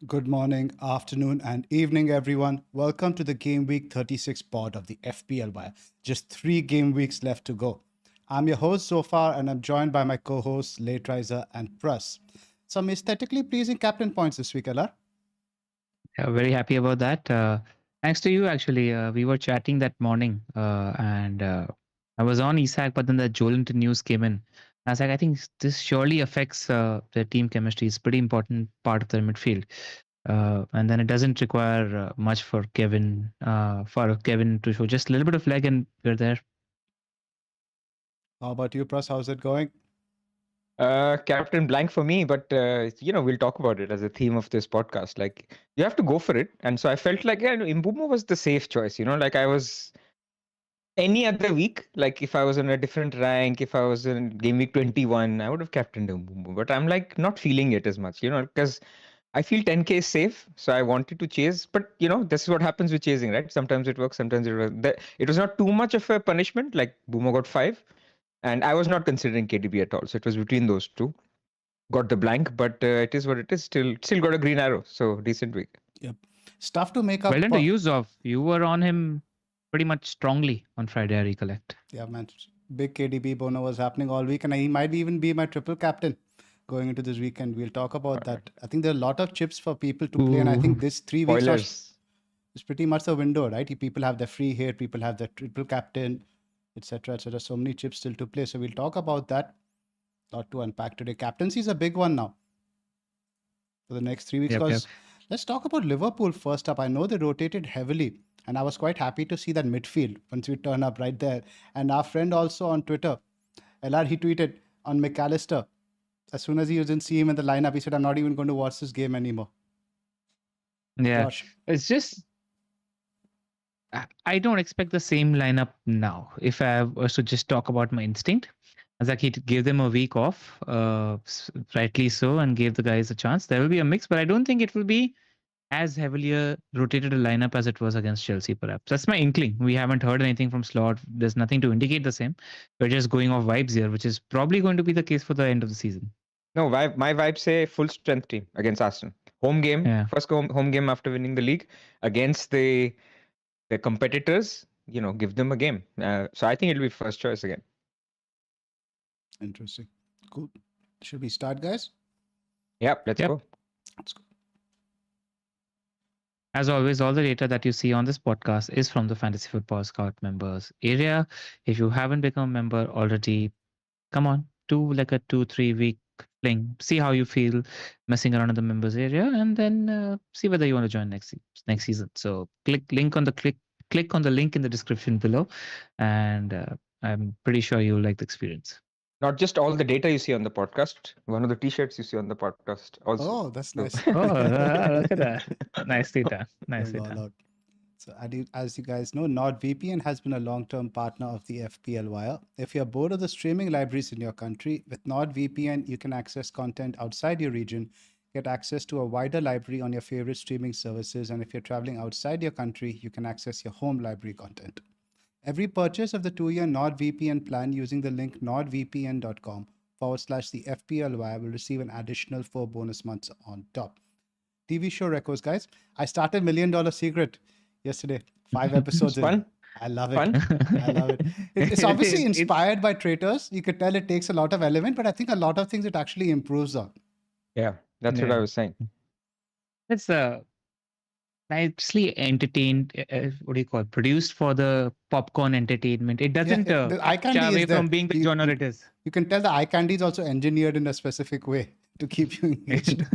Good morning, afternoon, and evening, everyone. Welcome to the Game Week 36 pod of the FPL Wire. Just 3 game weeks left to go. I'm your host so far, and I'm joined by my co-hosts Late Riser and Pras. Some aesthetically pleasing captain points this week, LR. Very happy about that. Thanks to you, actually. We were chatting that morning, and I was on Isak, but then the Jolinton news came in. I was like, I think this surely affects the team chemistry. It's a pretty important part of the midfield. And then it doesn't require much for Kevin to show just a little bit of leg, and we're there. How about you, Pras? How's it going? Captain blank for me, but we'll talk about it as a theme of this podcast. Like, you have to go for it, and so I felt like Mbeumo was the safe choice. Like I was any other week, like if I was in a different rank, if I was in game week 21, I would have captained Mbeumo. But I'm like not feeling it as much, because I feel 10k is safe, so I wanted to chase. But this is what happens with chasing, right? Sometimes it works, sometimes it was not too much of a punishment. Like Mbeumo got 5. And I was not considering KDB at all. So it was between those two. Got the blank, but it is what it is. Still got a green arrow. So decent week. Yep. Stuff to make up Well done for. to you, Zoph. You were on him pretty much strongly on Friday, I recollect. Yeah, man. Big KDB bono was happening all week, and he might even be my triple captain going into this weekend. We'll talk about that. I think there are a lot of chips for people to play, and I think this 3 weeks is pretty much the window, right? People have their free hit, people have their triple captain, etc., etc. So many chips still to play. So we'll talk about that. Lot to unpack today. Captaincy is a big one now for the next 3 weeks. Because let's talk about Liverpool first up. I know they rotated heavily, and I was quite happy to see that midfield once we turn up right there. And our friend also on Twitter, LR, he tweeted on McAllister. As soon as he didn't see him in the lineup, he said, "I'm not even going to watch this game anymore." Yeah, Gosh. it's just I don't expect the same lineup now. If I was to just talk about my instinct, as like he gave them a week off, rightly so, and gave the guys a chance. There will be a mix, but I don't think it will be as heavily rotated a lineup as it was against Chelsea, perhaps. That's my inkling. We haven't heard anything from Slot. There's nothing to indicate the same. We're just going off vibes here, which is probably going to be the case for the end of the season. No, my vibes say full strength team against Arsenal. Home game, first home game after winning the league against the competitors. Give them a game. So I think it'll be first choice again. Interesting. Cool. Should we start, guys? Yep, let's go. Let's go. As always, all the data that you see on this podcast is from the Fantasy Football Scout members area. If you haven't become a member already, come on, do like a 2-3 week fling. See how you feel messing around in the members area, and then see whether you want to join next season. So click on the link in the description below, and I'm pretty sure you'll like the experience. Not just all the data you see on the podcast, one of the t-shirts you see on the podcast also. Oh, that's nice. Oh, look at that. Nicely done. Nicely Going all done. out. So as you guys know, NordVPN has been a long-term partner of the FPL Wire. If you're bored of the streaming libraries in your country, with NordVPN, you can access content outside your region, get access to a wider library on your favorite streaming services, and if you're traveling outside your country, you can access your home library content. Every purchase of the 2-year NordVPN plan using the link nordvpn.com/the FPL Wire will receive an additional 4 bonus months on top. TV show records, guys. I started $1 Million Secret yesterday. 5 episodes. Fun. I love it. I love it. It's obviously inspired by Traitors. You could tell it takes a lot of element, but I think a lot of things it actually improves on. Yeah, that's what I was saying. It's nicely entertained. What do you call? Produced for the popcorn entertainment. It doesn't the eye candy shy away is there. from being the genre it is. You can tell the eye candy is also engineered in a specific way to keep you engaged.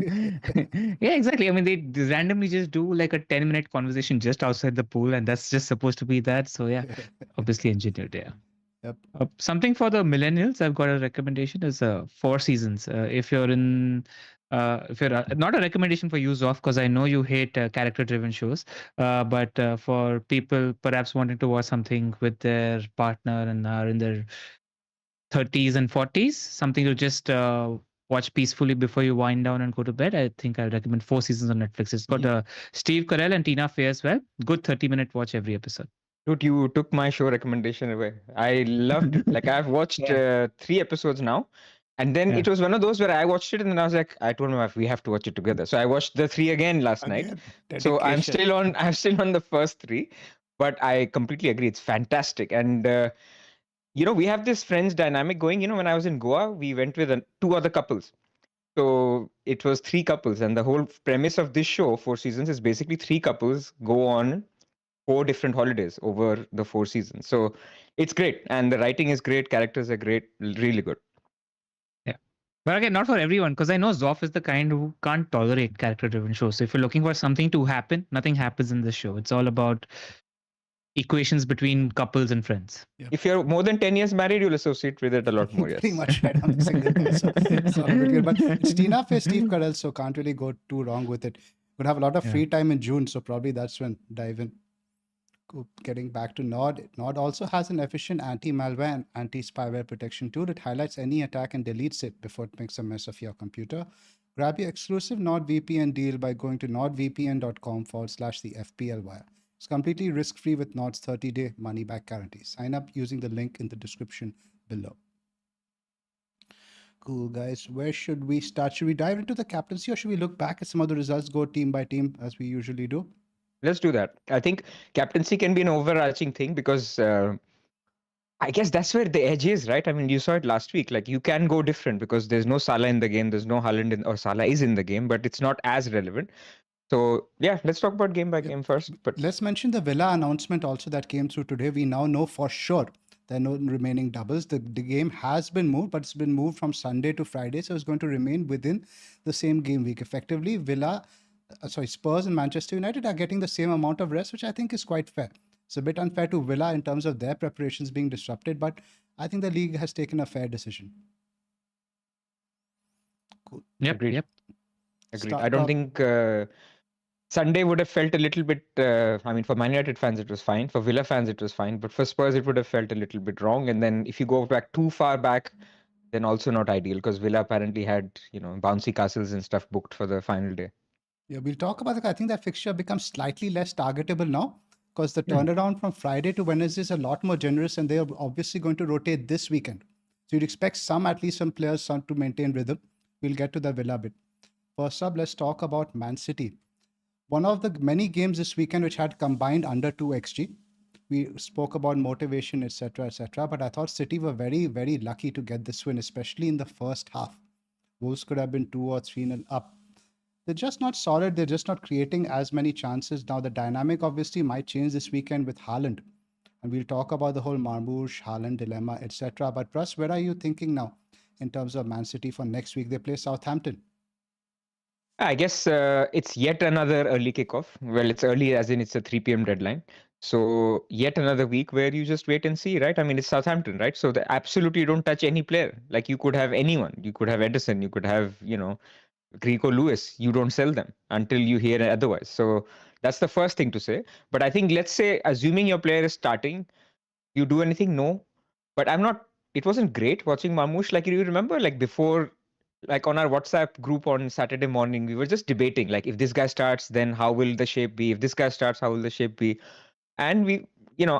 Yeah, exactly. I mean, they randomly just do like a 10-minute conversation just outside the pool, and that's just supposed to be that. So yeah, obviously engineered. Yeah. Yep. Something for the millennials. I've got a recommendation is 4 Seasons. If you're in, if you're not a recommendation for you, Zoph, because I know you hate character-driven shows. But for people perhaps wanting to watch something with their partner and are in their 30s and 40s, something to just watch peacefully before you wind down and go to bed, I think I recommend 4 Seasons on Netflix. It's got Steve Carell and Tina Fey as well. Good 30-minute watch every episode. Dude, you took my show recommendation away. I loved it. Like I've watched 3 episodes now, And then it was one of those where I watched it and then I was like, I told my wife, we have to watch it together. So I watched the 3 again last night. So I'm still on the first 3, but I completely agree. It's fantastic. And, we have this friends dynamic going. When I was in Goa, we went with 2 other couples. So it was 3 couples. And the whole premise of this show, 4 seasons, is basically 3 couples go on 4 different holidays over the 4 seasons. So it's great. And the writing is great. Characters are great. Really good. Yeah. But again, not for everyone, because I know Zoph is the kind who can't tolerate character-driven shows. So if you're looking for something to happen, nothing happens in this show. It's all about equations between couples and friends. Yep. If you're more than 10 years married, you'll associate with it a lot more. Yes. Pretty much right. I'm single guy, so it's not a big deal. But it's Tina Fey, Steve Carell, so can't really go too wrong with it. Would have a lot of free time in June, so probably that's when dive in. Getting back to Nod. Nod also has an efficient anti-malware and anti-spyware protection tool. It highlights any attack and deletes it before it makes a mess of your computer. Grab your exclusive NordVPN deal by going to nordvpn.com/the FPL Wire. It's completely risk-free with Nord's 30-day money-back guarantee. Sign up using the link in the description below. Cool, guys. Where should we start? Should we dive into the captaincy or should we look back at some of the results, go team by team as we usually do? Let's do that. I think captaincy can be an overarching thing because I guess that's where the edge is, right? I mean, you saw it last week. Like, you can go different because there's no Salah in the game. There's no Haaland or Salah is in the game, but it's not as relevant. So, yeah, let's talk about game by game first. But let's mention the Villa announcement also that came through today. We now know for sure there are no remaining doubles. The game has been moved, but it's been moved from Sunday to Friday. So it's going to remain within the same game week. Effectively, Spurs and Manchester United are getting the same amount of rest, which I think is quite fair. It's a bit unfair to Villa in terms of their preparations being disrupted, but I think the league has taken a fair decision. Cool. Yep. Agreed. I don't think Sunday would have felt a little bit, I mean, for Man United fans, it was fine. For Villa fans, it was fine. But for Spurs, it would have felt a little bit wrong. And then if you go back too far back, then also not ideal because Villa apparently had, bouncy castles and stuff booked for the final day. Yeah, we'll talk about it. I think that fixture becomes slightly less targetable now because the turnaround from Friday to Wednesday is a lot more generous and they are obviously going to rotate this weekend. So you'd expect at least some players to maintain rhythm. We'll get to the Villa bit. First up, let's talk about Man City. One of the many games this weekend which had combined under 2 XG. We spoke about motivation, etc., but I thought City were very, very lucky to get this win, especially in the first half. Wolves could have been 2 or 3-0 up. They're just not solid. They're just not creating as many chances. Now, the dynamic obviously might change this weekend with Haaland. And we'll talk about the whole Marmoush, Haaland dilemma, etc. But Pras, where are you thinking now in terms of Man City for next week? They play Southampton. I guess it's yet another early kickoff. Well, it's early as in it's a 3 p.m. deadline. So yet another week where you just wait and see, right? I mean, it's Southampton, right? So they absolutely don't touch any player. Like you could have anyone. You could have Edison. You could have, Greco Lewis. You don't sell them until you hear otherwise. So that's the first thing to say. But I think, let's say, assuming your player is starting, you do anything? No. But it wasn't great watching Marmoush. Like, you remember, like before, like on our WhatsApp group on Saturday morning, we were just debating, like, if this guy starts, then how will the shape be? If this guy starts, how will the shape be? And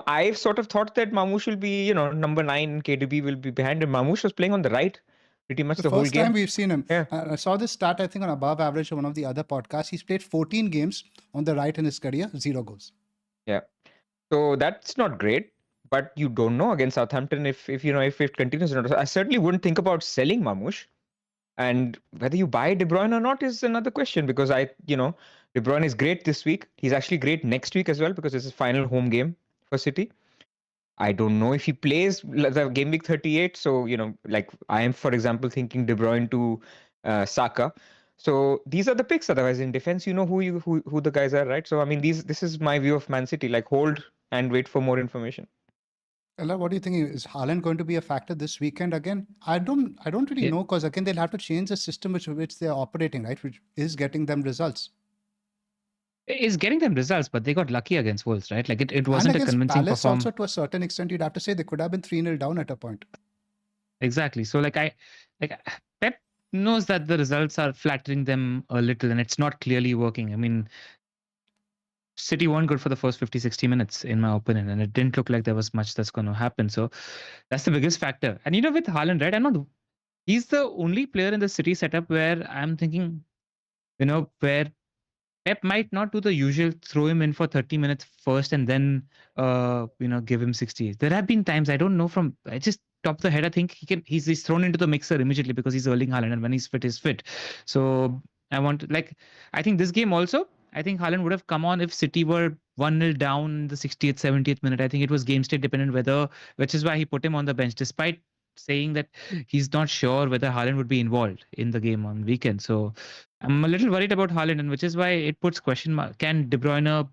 I've sort of thought that Marmoush will be, number 9, KDB will be behind him. Marmoush was playing on the right pretty much the whole game. First time we've seen him. Yeah. I saw this stat, I think, on above average of one of the other podcasts. He's played 14 games on the right in his career, 0 goals. Yeah. So that's not great. But you don't know against Southampton if it continues or not. So I certainly wouldn't think about selling Marmoush. And whether you buy De Bruyne or not is another question because De Bruyne is great this week. He's actually great next week as well because it's his final home game for City. I don't know if he plays the game week 38. So, like I am, for example, thinking De Bruyne to Saka. So these are the picks. Otherwise, in defense, you know who the guys are, right? So, I mean, this is my view of Man City. Like, hold and wait for more information. Ella, what do you think? Is Haaland going to be a factor this weekend again? I don't really know because again they'll have to change the system which they're operating, right? Which is getting them results. It's getting them results, but they got lucky against Wolves, right? Like it wasn't a convincing Palace performance. Also, to a certain extent, you'd have to say they could have been 3-0 down at a point. Exactly. So Pep knows that the results are flattering them a little, and it's not clearly working. I mean, City weren't good for the first 50-60 minutes, in my opinion, and it didn't look like there was much that's going to happen. So that's the biggest factor. And with Haaland, right? He's the only player in the City setup where I'm thinking, where Pep might not do the usual throw him in for 30 minutes first and then give him 60. There have been times I don't know from I just top of the head I think he's thrown into the mixer immediately because he's Erling Haaland and when he's fit. So I think this game also I think Haaland would have come on if City were 1-0 down in the 60th 70th minute. I think it was game state dependent which is why he put him on the bench despite saying that he's not sure whether Haaland would be involved in the game on weekend. So I'm a little worried about Haaland, and which is why it puts question mark. Can De Bruyne,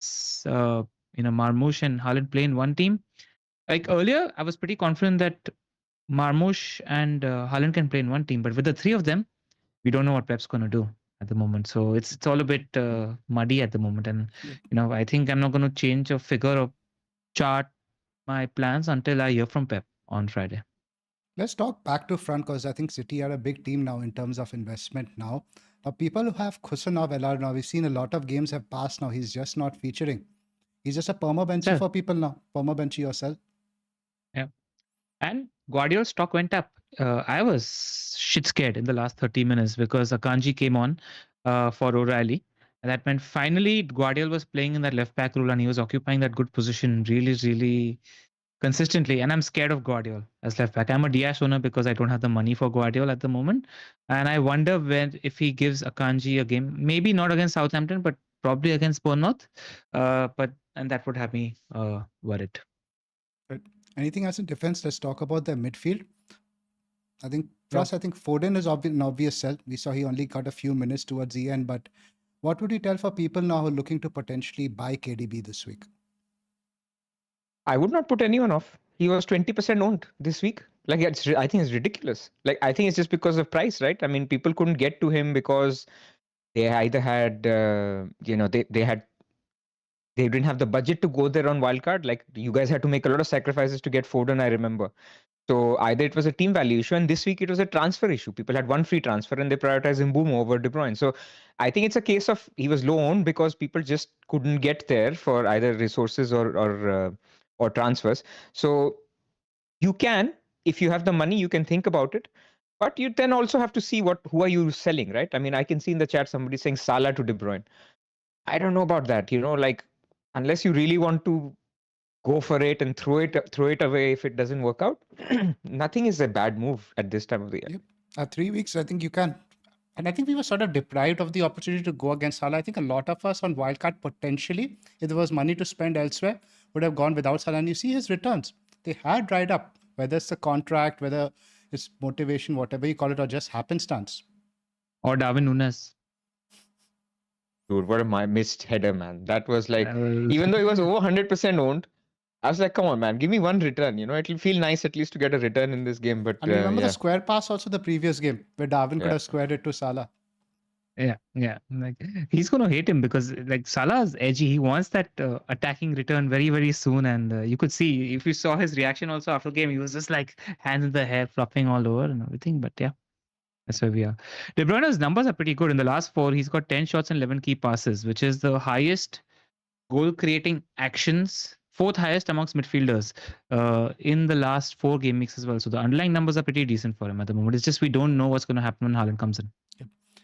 Marmoush and Haaland play in one team? Like earlier, I was pretty confident that Marmoush and Haaland can play in one team, but with the three of them, we don't know what Pep's going to do at the moment. So it's all a bit muddy at the moment, and I think I'm not going to change or figure or chart my plans until I hear from Pep on Friday. Let's talk back to front because I think City are a big team now in terms of investment now. Now, people who have Kusanov, LR now, we've seen a lot of games have passed now. He's just not featuring. He's just a perma-benchy for people now. Perma-benchy yourself. Yeah. And Guardiola's stock went up. I was shit scared in the last 30 minutes because Akanji came on for O'Reilly. And that meant finally Guardiola was playing in that left back role and he was occupying that good position really, really consistently. And I'm scared of Guardiola as left back. I'm a Diaz owner because I don't have the money for Guardiola at the moment. And I wonder if he gives Akanji a game, maybe not against Southampton, but probably against Bournemouth. And that would have me worried. Right. Anything else in defense? Let's talk about the midfield. I think Pras, I think Foden is an obvious sell. We saw he only got a few minutes towards the end, but what would you tell for people now who are looking to potentially buy KDB this week? I would not put anyone off. He was 20% owned this week. I think it's ridiculous. I think it's just because of price, right? I mean, people couldn't get to him because they either had, they didn't have the budget to go there on Wildcard. Like you guys had to make a lot of sacrifices to get Foden, I remember. So either it was a team value issue, and this week it was a transfer issue. People had one free transfer, and they prioritized Mbeumo over De Bruyne. So I think it's a case of he was low owned because people just couldn't get there for either resources or transfers. So you can, if you have the money, you can think about it. But you then also have to see who are you selling, right? I mean, I can see in the chat somebody saying Salah to De Bruyne. I don't know about that. Unless you really want to go for it and throw it away if it doesn't work out, nothing is a bad move at this time of the year. Yep. At 3 weeks, I think you can. And I think we were sort of deprived of the opportunity to go against Salah. I think a lot of us on Wildcard potentially, if there was money to spend elsewhere, would have gone without Salah. And you see his returns. They had dried up, whether it's the contract, whether it's motivation, whatever you call it, or just happenstance. Or Darwin Núñez. Dude, what a missed header, man. That was even though he was over 100% owned, I was like, come on, man, give me one return. It'll feel nice at least to get a return in this game. But and remember the square pass also the previous game where Darwin could have squared it to Salah. Yeah. He's going to hate him because Salah's edgy. He wants that attacking return very, very soon. And you could see, if you saw his reaction also after the game, he was just hands in the hair, flopping all over and everything. But yeah, that's where we are. De Bruyne's numbers are pretty good. In the last 4, he's got 10 shots and 11 key passes, which is the highest goal-creating actions, 4th highest amongst midfielders in the last 4 game weeks as well. So the underlying numbers are pretty decent for him at the moment. It's just we don't know what's going to happen when Haaland comes in.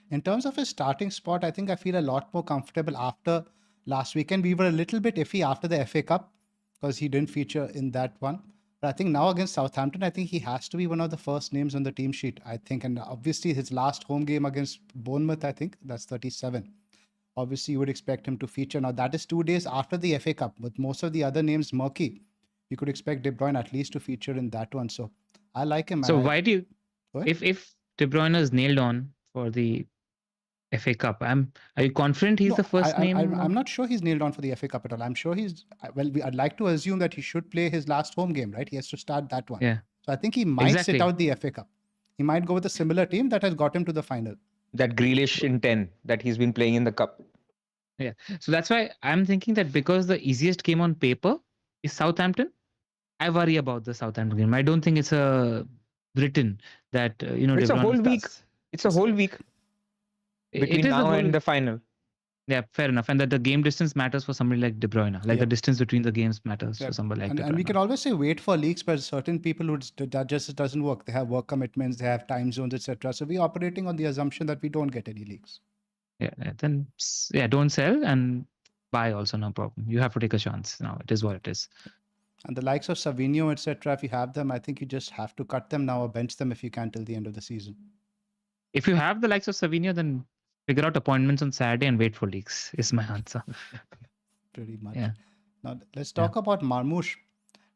In terms of his starting spot, I think I feel a lot more comfortable after last weekend. We were a little bit iffy after the FA Cup because he didn't feature in that one. But I think now against Southampton, I think he has to be one of the first names on the team sheet, I think. And obviously his last home game against Bournemouth, I think that's 37. Obviously you would expect him to feature. Now that is 2 days after the FA Cup, with most of the other names murky. You could expect De Bruyne at least to feature in that one. So I like him. So why do you, if De Bruyne is nailed on for the FA Cup, are you confident he's the first name? I'm not sure he's nailed on for the FA Cup at all. I'm sure I'd like to assume that he should play his last home game, right? He has to start that one. Yeah. So I think he might sit out the FA Cup. He might go with a similar team that has got him to the final. That Grealish in 10 that he's been playing in the cup. Yeah. So that's why I'm thinking that because the easiest game on paper is Southampton, I worry about the Southampton game. I don't think it's a written that, It's a whole week. It's a whole week between now and the final. Yeah, fair enough. And that the game distance matters for somebody like De Bruyne. Like the distance between the games matters for somebody like De Bruyne. And we can always say wait for leagues, but certain people who that just doesn't work. They have work commitments, they have time zones, etc. So we're operating on the assumption that we don't get any leagues. Yeah, then don't sell and buy also, no problem. You have to take a chance. Now it is what it is. And the likes of Savinho, etc. If you have them, I think you just have to cut them now or bench them if you can till the end of the season. If you have the likes of Savinho, then figure out appointments on Saturday and wait for leagues, is my answer. Pretty much. Yeah. Now, let's talk about Marmoush.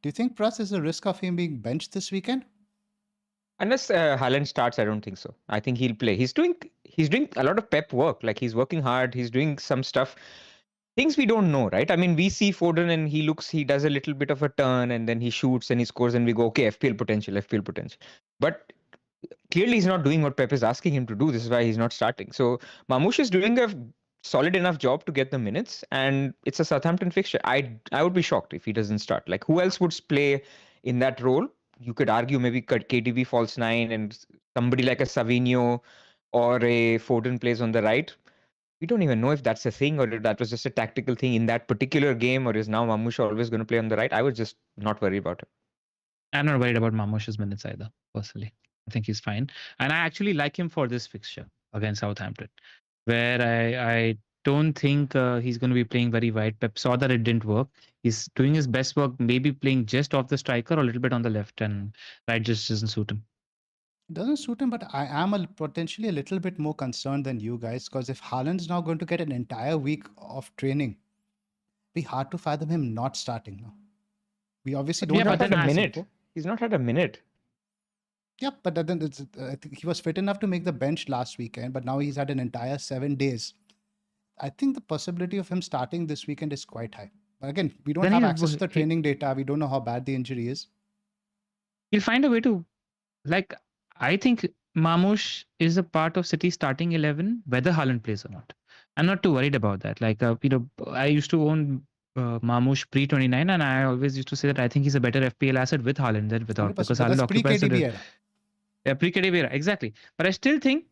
Do you think Pras is a risk of him being benched this weekend? Unless Haaland starts, I don't think so. I think he'll play. He's doing a lot of pep work. Like he's working hard. He's doing some stuff. Things we don't know, right? I mean, we see Foden and he does a little bit of a turn and then he shoots and he scores and we go, okay, FPL potential. But clearly he's not doing what Pep is asking him to do. This is why he's not starting. So Marmoush is doing a solid enough job to get the minutes, and it's a Southampton fixture. I would be shocked if he doesn't start. Like who else would play in that role? You could argue maybe KDB false 9 and somebody like a Savinho or a Foden plays on the right. We don't even know if that's a thing or if that was just a tactical thing in that particular game, or is now Marmoush always going to play on the right? I was just not worried about it. I'm not worried about Marmoush's minutes either, personally. I think he's fine. And I actually like him for this fixture against Southampton, where I don't think he's going to be playing very wide. Pep saw that it didn't work. He's doing his best work, maybe playing just off the striker or a little bit on the left, and right just doesn't suit him. It doesn't suit him, but I am potentially a little bit more concerned than you guys, because if Haaland's now going to get an entire week of training, it'd be hard to fathom him not starting now. We obviously don't have a minute. He's not had a minute. Yeah, but then I think he was fit enough to make the bench last weekend, but now he's had an entire 7 days. I think the possibility of him starting this weekend is quite high. But again, we don't have access to the training data. We don't know how bad the injury is. He'll find a way to, like, I think Marmoush is a part of City starting 11, whether Haaland plays or not. I'm not too worried about that. Like, I used to own Marmoush pre-29, and I always used to say that I think he's a better FPL asset with Haaland than without, because Haaland occupies it. Yeah, pre-KDB era, exactly. But I still think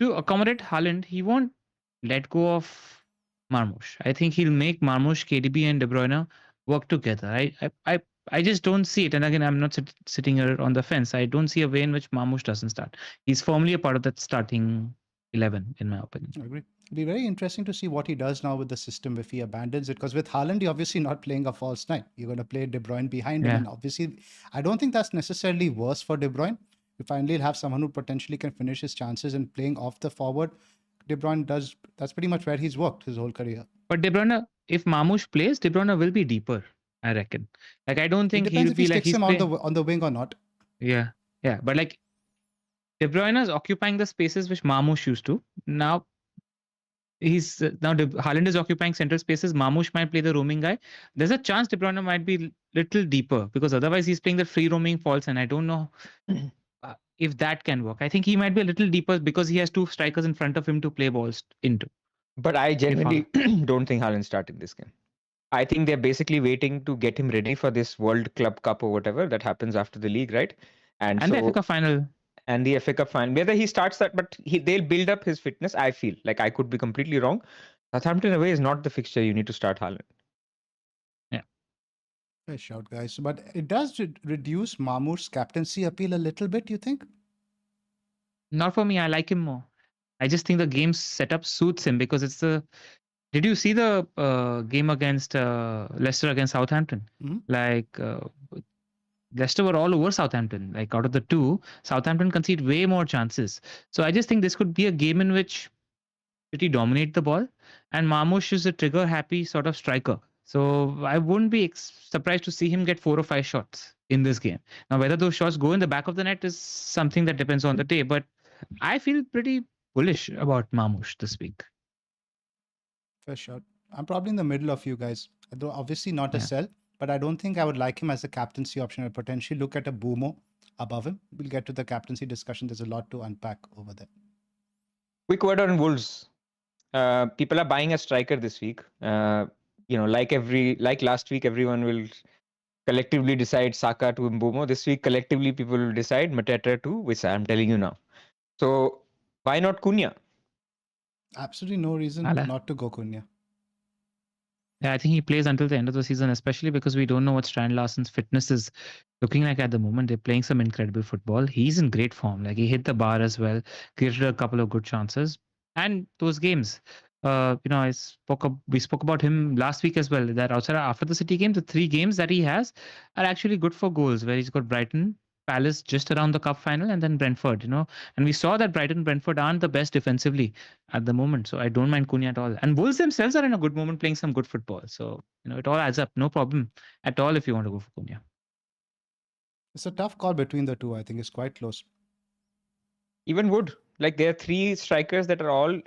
to accommodate Haaland, he won't let go of Marmoush. I think he'll make Marmoush, KDB, and De Bruyne work together. I just don't see it. And again, I'm not sitting here on the fence. I don't see a way in which Marmoush doesn't start. He's firmly a part of that starting 11, in my opinion. I agree. It'll be very interesting to see what he does now with the system if he abandons it. Because with Haaland, you're obviously not playing a false 9. You're going to play De Bruyne behind him. And obviously, I don't think that's necessarily worse for De Bruyne. You finally have someone who potentially can finish his chances, and playing off the forward, De Bruyne does. That's pretty much where he's worked his whole career. But De Bruyne, if Marmoush plays, De Bruyne will be deeper, I reckon. Like, I don't think he'll be like he's him on the wing or not. Yeah. But like, De Bruyne is occupying the spaces which Marmoush used to. Now Haaland is occupying central spaces. Marmoush might play the roaming guy. There's a chance De Bruyne might be little deeper, because otherwise he's playing the free roaming false, and I don't know if that can work. I think he might be a little deeper because he has two strikers in front of him to play balls into. But I genuinely don't think Haaland's starting this game. I think they're basically waiting to get him ready for this World Club Cup or whatever that happens after the league, right? And the FA Cup final. And the FA Cup final. Whether he starts that, but they'll build up his fitness, I feel. Like, I could be completely wrong. Southampton away is not the fixture you need to start Haaland. Yeah. Fair shout, guys. But it does reduce Marmoush's captaincy appeal a little bit, you think? Not for me. I like him more. I just think the game setup suits him, because it's the... Did you see the game against Leicester against Southampton? Mm-hmm. Like, Leicester were all over Southampton. Like, out of the two, Southampton concede way more chances. So I just think this could be a game in which City dominate the ball, and Marmoush is a trigger-happy sort of striker. So I wouldn't be surprised to see him get 4 or 5 shots in this game. Now, whether those shots go in the back of the net is something that depends on the day, but I feel pretty bullish about Marmoush this week. Fair shot. I'm probably in the middle of you guys. Though obviously not a sell, but I don't think I would like him as a captaincy option. I'd potentially look at a Boomo above him. We'll get to the captaincy discussion. There's a lot to unpack over there. Quick word on Wolves. People are buying a striker this week. Like last week, everyone will collectively decide Saka to Mbeumo. This week, collectively, people will decide Mateta to Wissa. I'm telling you now. So why not Cunha? Absolutely no reason not to go Cunha. Yeah, I think he plays until the end of the season, especially because we don't know what Strand Larsen's fitness is looking like at the moment. They're playing some incredible football. He's in great form. Like he hit the bar as well, created a couple of good chances, and those games. We spoke about him last week as well. That outside after the City game, the 3 games that he has are actually good for goals. Where he's got Brighton, Palace just around the cup final, and then Brentford. And we saw that Brighton and Brentford aren't the best defensively at the moment. So I don't mind Cunha at all. And Wolves themselves are in a good moment playing some good football. So, it all adds up. No problem at all if you want to go for Cunha. It's a tough call between the two. I think it's quite close. Even Wood. Like there are 3 strikers that are all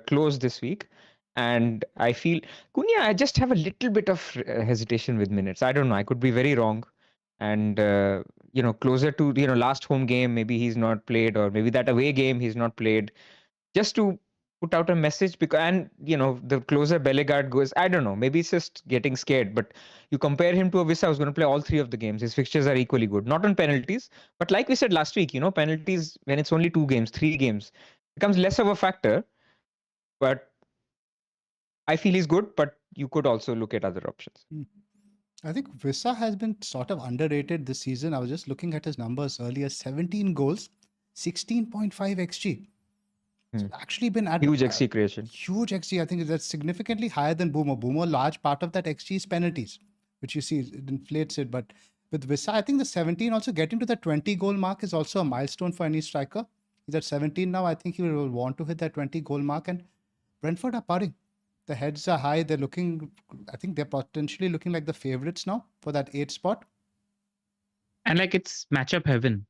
close this week. And I feel Cunha, I just have a little bit of hesitation with minutes. I don't know. I could be very wrong. And, closer to, last home game, maybe he's not played, or maybe that away game he's not played. Just to put out a message, because the closer Bellegarde goes, I don't know, maybe it's just getting scared, but you compare him to a Wissa who's going to play all 3 of the games. His fixtures are equally good, not on penalties, but like we said last week, penalties when it's only 2 games, 3 games becomes less of a factor. But I feel he's good, but you could also look at other options. I think Wissa has been sort of underrated this season. I was just looking at his numbers earlier. 17 goals, 16.5 xG. So actually been at huge XG creation. Huge XG. I think that's significantly higher than Boomer. Boomer, large part of that XG is penalties, which you see it inflates it. But with Wissa, I think the 17 also getting to the 20 goal mark is also a milestone for any striker. He's at 17 now. I think he will want to hit that 20 goal mark. And Brentford are purring. The heads are high. They're looking, I think they're potentially looking like the favorites now for that 8th spot. And like it's matchup heaven.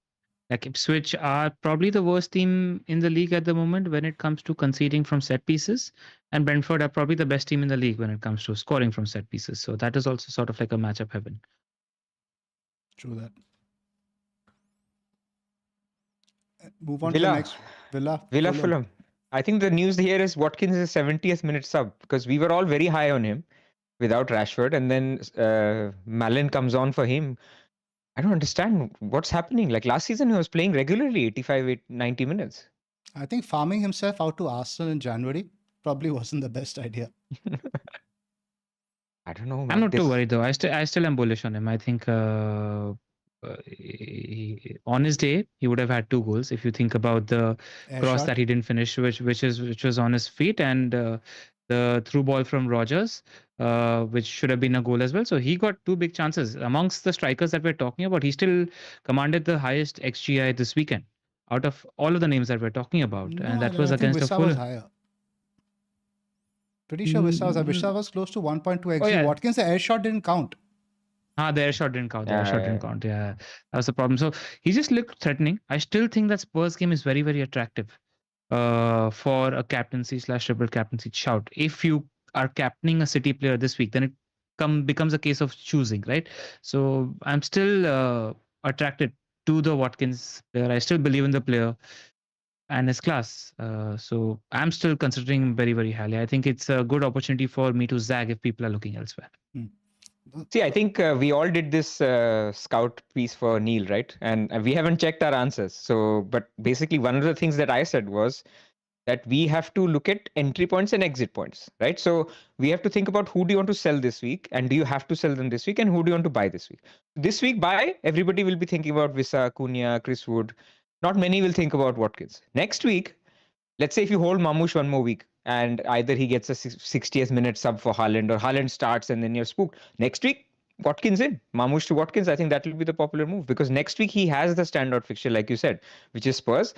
Like Ipswich are probably the worst team in the league at the moment when it comes to conceding from set pieces. And Brentford are probably the best team in the league when it comes to scoring from set pieces. So that is also sort of like a matchup heaven. True that. Move on to the next. Villa Fulham. I think the news here is Watkins is 70th minute sub, because we were all very high on him without Rashford, and then Malin comes on for him. I don't understand what's happening. Like last season, he was playing regularly 85, 90 minutes. I think farming himself out to Arsenal in January probably wasn't the best idea. I don't know. I'm not too worried though. I still am bullish on him. I think on his day he would have had 2 goals. If you think about the cross that he didn't finish, which was on his feet, and the through ball from Rodgers, which should have been a goal as well. So he got 2 big chances amongst the strikers that we're talking about. He still commanded the highest XGI this weekend out of all of the names that we're talking about, and that was against a full. Pretty sure Wissa was close to 1.2 xG. Oh, yeah. Watkins, the air shot didn't count. The air shot didn't count. Yeah, that was the problem. So he just looked threatening. I still think that Spurs game is very, very attractive for a captaincy/triple captaincy shout. If you are captaining a City player this week, then it becomes a case of choosing, right? So I'm still attracted to the Watkins player. I still believe in the player and his class. So I'm still considering him very, very highly. I think it's a good opportunity for me to zag if people are looking elsewhere. See, I think we all did this scout piece for Neil, right? And we haven't checked our answers. So, but basically one of the things that I said was that we have to look at entry points and exit points, right? So we have to think about who do you want to sell this week, and do you have to sell them this week, and who do you want to buy this week? This week, buy, everybody will be thinking about Wissa, Cunha, Chris Wood. Not many will think about Watkins. Next week, let's say if you hold Mamouche one more week, and either he gets a 60th minute sub for Haaland, or Haaland starts and then you're spooked. Next week, Watkins in. Mamouche to Watkins, I think that will be the popular move, because next week he has the standout fixture, like you said, which is Spurs.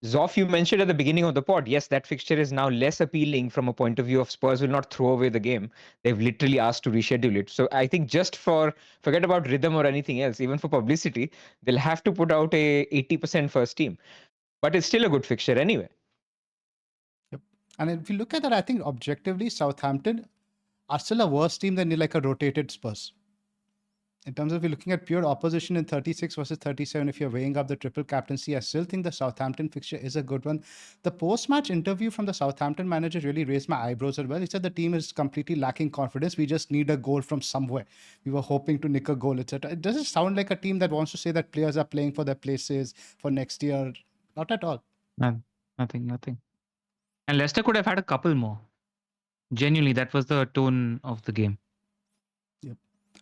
Zoph, you mentioned at the beginning of the pod, yes, that fixture is now less appealing from a point of view of Spurs will not throw away the game. They've literally asked to reschedule it. So I think just forget about rhythm or anything else, even for publicity, they'll have to put out a 80% first team. But it's still a good fixture anyway. Yep. And if you look at that, I think objectively, Southampton are still a worse team than like a rotated Spurs. In terms of you're looking at pure opposition in 36 versus 37, if you're weighing up the triple captaincy, I still think the Southampton fixture is a good one. The post-match interview from the Southampton manager really raised my eyebrows as well. He said the team is completely lacking confidence. We just need a goal from somewhere. We were hoping to nick a goal, etc. It doesn't sound like a team that wants to say that players are playing for their places for next year. Not at all. Nothing. And Leicester could have had a couple more. Genuinely, that was the tone of the game. Yep.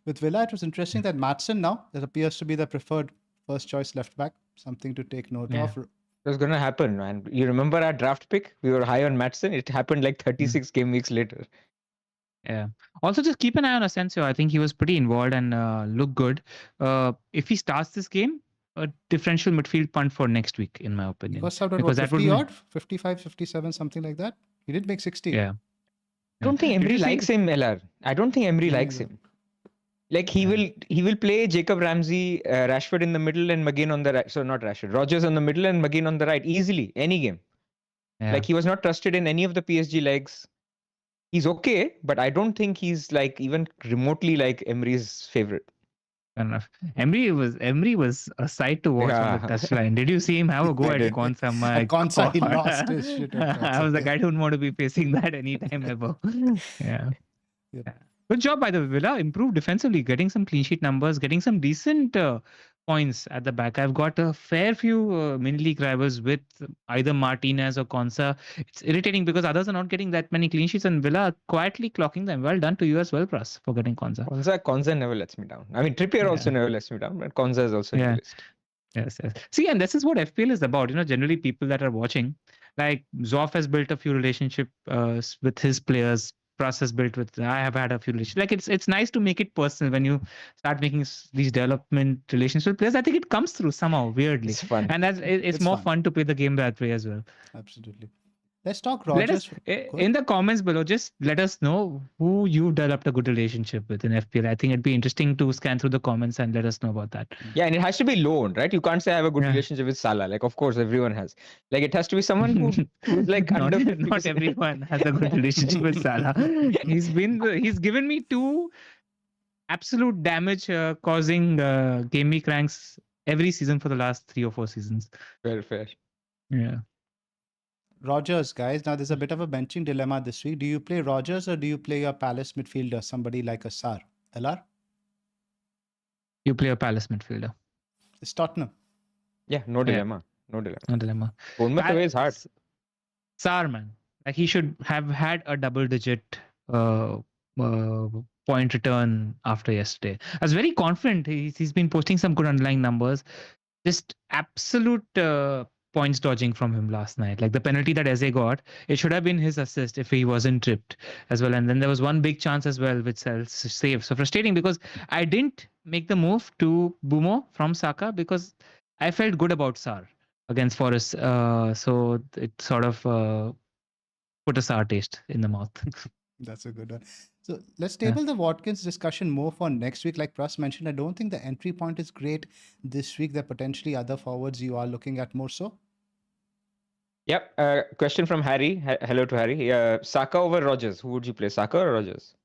With Villa, it was interesting that Maatsen now, that appears to be the preferred first choice left back. Something to take note of. It was going to happen, man. You remember our draft pick? We were high on Maatsen. It happened like 36 game weeks later. Yeah. Also, just keep an eye on Asensio. I think he was pretty involved and looked good. If he starts this game, a differential midfield punt for next week, in my opinion. He was out at what, 50 odd? 55, 57, something like that? He did make 60. Yeah. I don't think Emery likes him, LR. I don't think Emery likes him. Like he will play Jacob Ramsey, Rashford in the middle and McGinn on the right. So not Rashford, Rodgers on the middle and McGinn on the right easily, any game. Yeah. Like he was not trusted in any of the PSG legs. He's okay, but I don't think he's like even remotely like Emery's favorite. Fair enough. Emery was a sight to watch on the touchline. Did you see him have a go at Konsa? At Konsa, he lost his shit. I was like, I don't want to be facing that anytime ever. Yeah. Yep. Good job by the Villa. Improved defensively, getting some clean sheet numbers, getting some decent points at the back. I've got a fair few mini league rivals with either Martinez or Konsa. It's irritating because others are not getting that many clean sheets and Villa are quietly clocking them. Well done to you as well, Pras, for getting Konsa. Konsa never lets me down. I mean, Trippier also never lets me down, but Konsa is also in the list. Yes. See, and this is what FPL is about. Generally people that are watching, like Zoph has built a few relationships with his players. Pras has built with. I have had a few relationships. Like it's nice to make it personal when you start making these development relationships with players. I think it comes through somehow weirdly. It's fun, and it's more fun to play the game that way as well. Absolutely. Let's talk Rodgers. In the comments below, just let us know who you developed a good relationship with in FPL. I think it'd be interesting to scan through the comments and let us know about that. Yeah, and it has to be loaned, right? You can't say I have a good relationship with Salah. Like, of course, everyone has. Like, it has to be someone who's like not everyone has a good relationship with Salah. He's given me 2 absolute damage causing Gameweek ranks every season for the last 3 or 4 seasons. Fair. Yeah. Rodgers, guys. Now there's a bit of a benching dilemma this week. Do you play Rodgers or do you play your Palace midfielder, somebody like a Sar? LR? You play a Palace midfielder. It's Tottenham. Yeah, no dilemma. No dilemma. Bournemouth away is hard. Sar, man. Like he should have had a double-digit point return after yesterday. I was very confident. He's been posting some good underlying numbers. Just absolute points dodging from him last night. Like the penalty that Eze got, it should have been his assist if he wasn't tripped as well. And then there was one big chance as well, which saved. So frustrating because I didn't make the move to Bumo from Saka because I felt good about Sar against Forest. So it sort of put a sour taste in the mouth. That's a good one. So let's table the Watkins discussion more for next week. Like Pras mentioned, I don't think the entry point is great this week. There are potentially other forwards you are looking at more so. Yep. Question from Harry. Hello to Harry. Saka over Rodgers. Who would you play, Saka or Rodgers?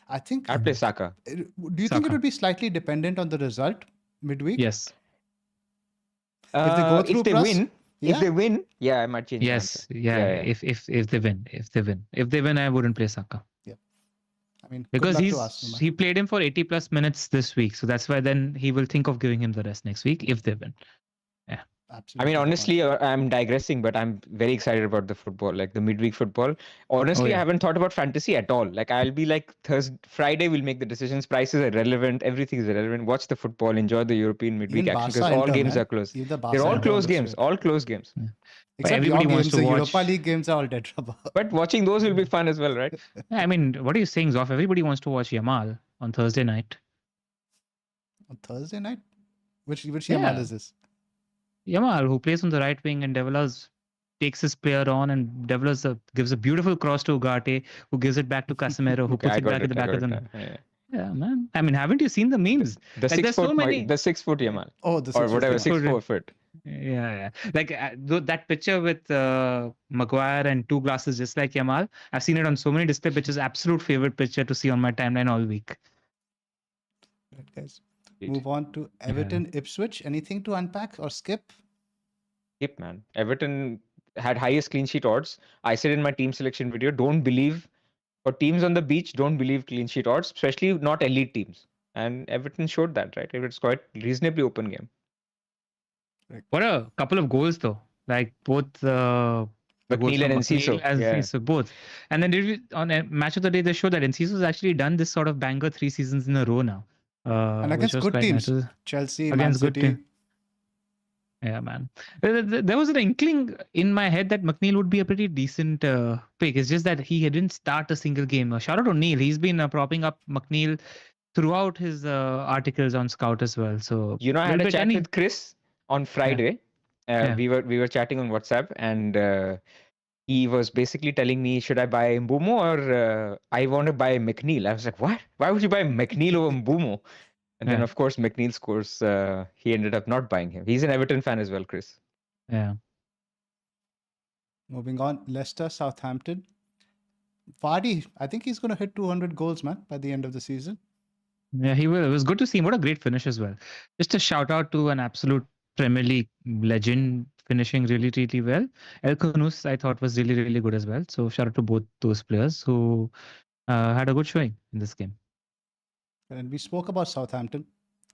I think I'd play Saka. Do you think it would be slightly dependent on the result midweek? Yes. If they go through, if they win, I might change. Yes, yeah. If they win, I wouldn't play Saka. Yeah, I mean, because he played him for 80 plus minutes this week, so that's why then he will think of giving him the rest next week if they win. Yeah. Absolutely. I mean, honestly, I'm digressing, but I'm very excited about the football, like the midweek football. Honestly, I haven't thought about fantasy at all. Like, I'll be like Friday, we'll make the decisions. Prices are relevant. Everything is irrelevant. Watch the football. Enjoy the European midweek action because all games are close. They're all close games. All close games. Yeah. Except everybody wants to watch. The Europa League games are all dead rubber. But watching those will be fun as well, right? I mean, what are you saying, Zoph? Everybody wants to watch Yamal on Thursday night. On Thursday night? Which Yamal is this? Yamal, who plays on the right wing and takes his player on and gives a beautiful cross to Ugarte, who gives it back to Casemiro, who puts it back at the back of the net. Yeah, man. I mean, haven't you seen the memes? The 6 foot Yamal. Oh, the 6 or whatever, 6'4" foot. Yeah. Like that picture with Maguire and 2 glasses just like Yamal. I've seen it on so many display pictures. Absolute favorite picture to see on my timeline all week. Right, guys. Move on to Everton Ipswich. Anything to unpack or skip? Skip, man. Everton had highest clean sheet odds. I said in my team selection video, for teams on the beach, don't believe clean sheet odds, especially not elite teams. And Everton showed that, right? It's quite reasonably open game. What a couple of goals though. like both the goals McNeil from and McNeil Enciso. as Yeah. Enciso, both. And then on a match of the day, they show that Enciso has actually done this sort of banger 3 seasons in a row now, And which against was good quite nice. teams, Chelsea, Man Against good City. team. Yeah, man. There was an inkling in my head that McNeil would be a pretty decent pick. It's just that he didn't start a single game. Shout out to Neil. He's been propping up McNeil throughout his articles on Scout as well. So I had a chat with Chris on Friday. Yeah. We were chatting on WhatsApp, and he was basically telling me, should I buy Mbumo or I want to buy McNeil? I was like, what? Why would you buy McNeil over Mbumo? And then, of course, McNeil scores. He ended up not buying him. He's an Everton fan as well, Chris. Yeah. Moving on, Leicester, Southampton. Vardy, I think he's going to hit 200 goals, man, by the end of the season. Yeah, he will. It was good to see him. What a great finish as well. Just a shout out to an absolute Premier League legend finishing really, really well. El Khanous, I thought, was really, really good as well. So shout out to both those players who had a good showing in this game. And we spoke about Southampton.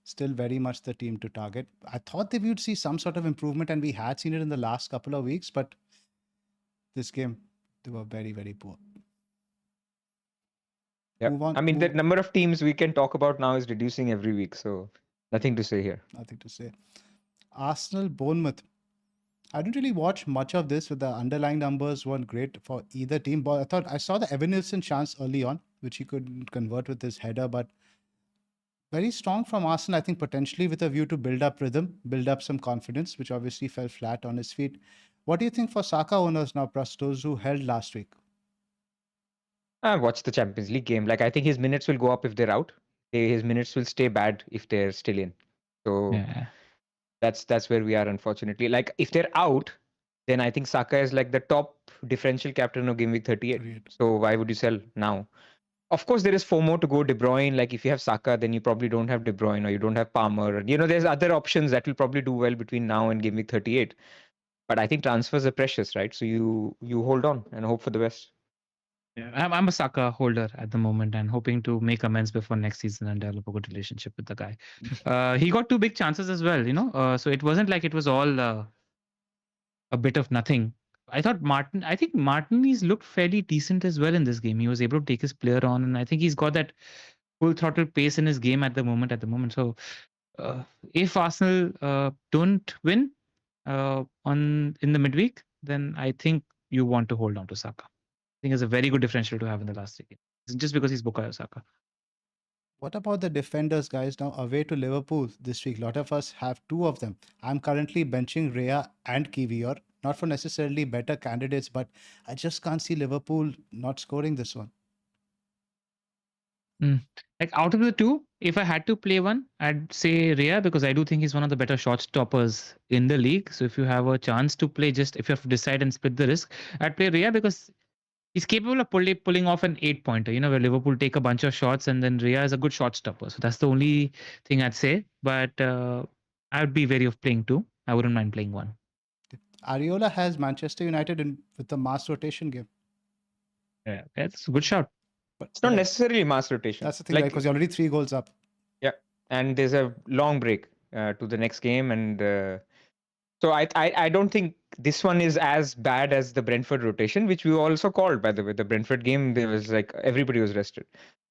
Still very much the team to target. I thought that we would see some sort of improvement, and we had seen it in the last couple of weeks, but this game, they were very, very poor. Yeah. The number of teams we can talk about now is reducing every week, so nothing to say here. Nothing to say. Arsenal, Bournemouth. I didn't really watch much of this, with the underlying numbers weren't great for either team. But I thought I saw the Evan Nilsson chance early on, which he could convert with his header, but very strong from Arsenal, I think, potentially with a view to build up rhythm, build up some confidence, which obviously fell flat on his feet. What do you think for Saka owners now, Pras, those who held last week? I watched the Champions League game. Like, I think his minutes will go up if they're out. His minutes will stay bad if they're still in. So that's where we are, unfortunately. Like, if they're out, then I think Saka is like the top differential captain of Gameweek 38. So why would you sell now? Of course, there is FOMO to go De Bruyne. Like, if you have Saka, then you probably don't have De Bruyne, or you don't have Palmer. There's other options that will probably do well between now and Gameweek 38. But I think transfers are precious, right? So you hold on and hope for the best. Yeah, I'm a Saka holder at the moment and hoping to make amends before next season and develop a good relationship with the guy. He got 2 big chances as well, so it wasn't like it was all a bit of nothing. I think Martinez looked fairly decent as well in this game. He was able to take his player on, and I think he's got that full throttle pace in his game at the moment. So if Arsenal don't win in the midweek, then I think you want to hold on to Saka. I think it's a very good differential to have in the last 3 games, just because he's Bukayo Saka. What about the defenders, guys? Now away to Liverpool this week. A lot of us have 2 of them. I'm currently benching Rhea and Kiwior, not for necessarily better candidates, but I just can't see Liverpool not scoring this one. Like, out of the 2, if I had to play one, I'd say Rhea, because I do think he's one of the better shot stoppers in the league. So if you have a chance to play, if you have to decide and split the risk, I'd play Rhea because he's capable of pulling off an 8-pointer, where Liverpool take a bunch of shots, and then Rhea is a good shot stopper. So that's the only thing I'd say. But I would be wary of playing 2. I wouldn't mind playing 1. Areola has Manchester United with the mass rotation game. Yeah, that's a good shout. But it's not necessarily mass rotation. That's the thing, because you're already 3 goals up. Yeah, and there's a long break to the next game, and so I don't think this one is as bad as the Brentford rotation, which we also called, by the way. The Brentford game, there was like everybody was rested.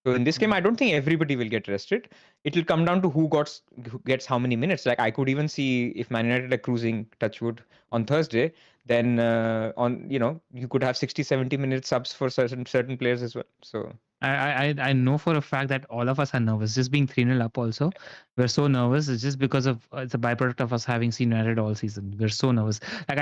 So in this game, I don't think everybody will get rested. It will come down to who gets how many minutes. Like, I could even see if Man United are cruising Touchwood on Thursday, then you could have 60-70 minute subs for certain players as well. So I know for a fact that all of us are nervous. Just being 3-0 up also, we're so nervous. It's just because of it's a byproduct of us having seen United all season. We're so nervous. Like,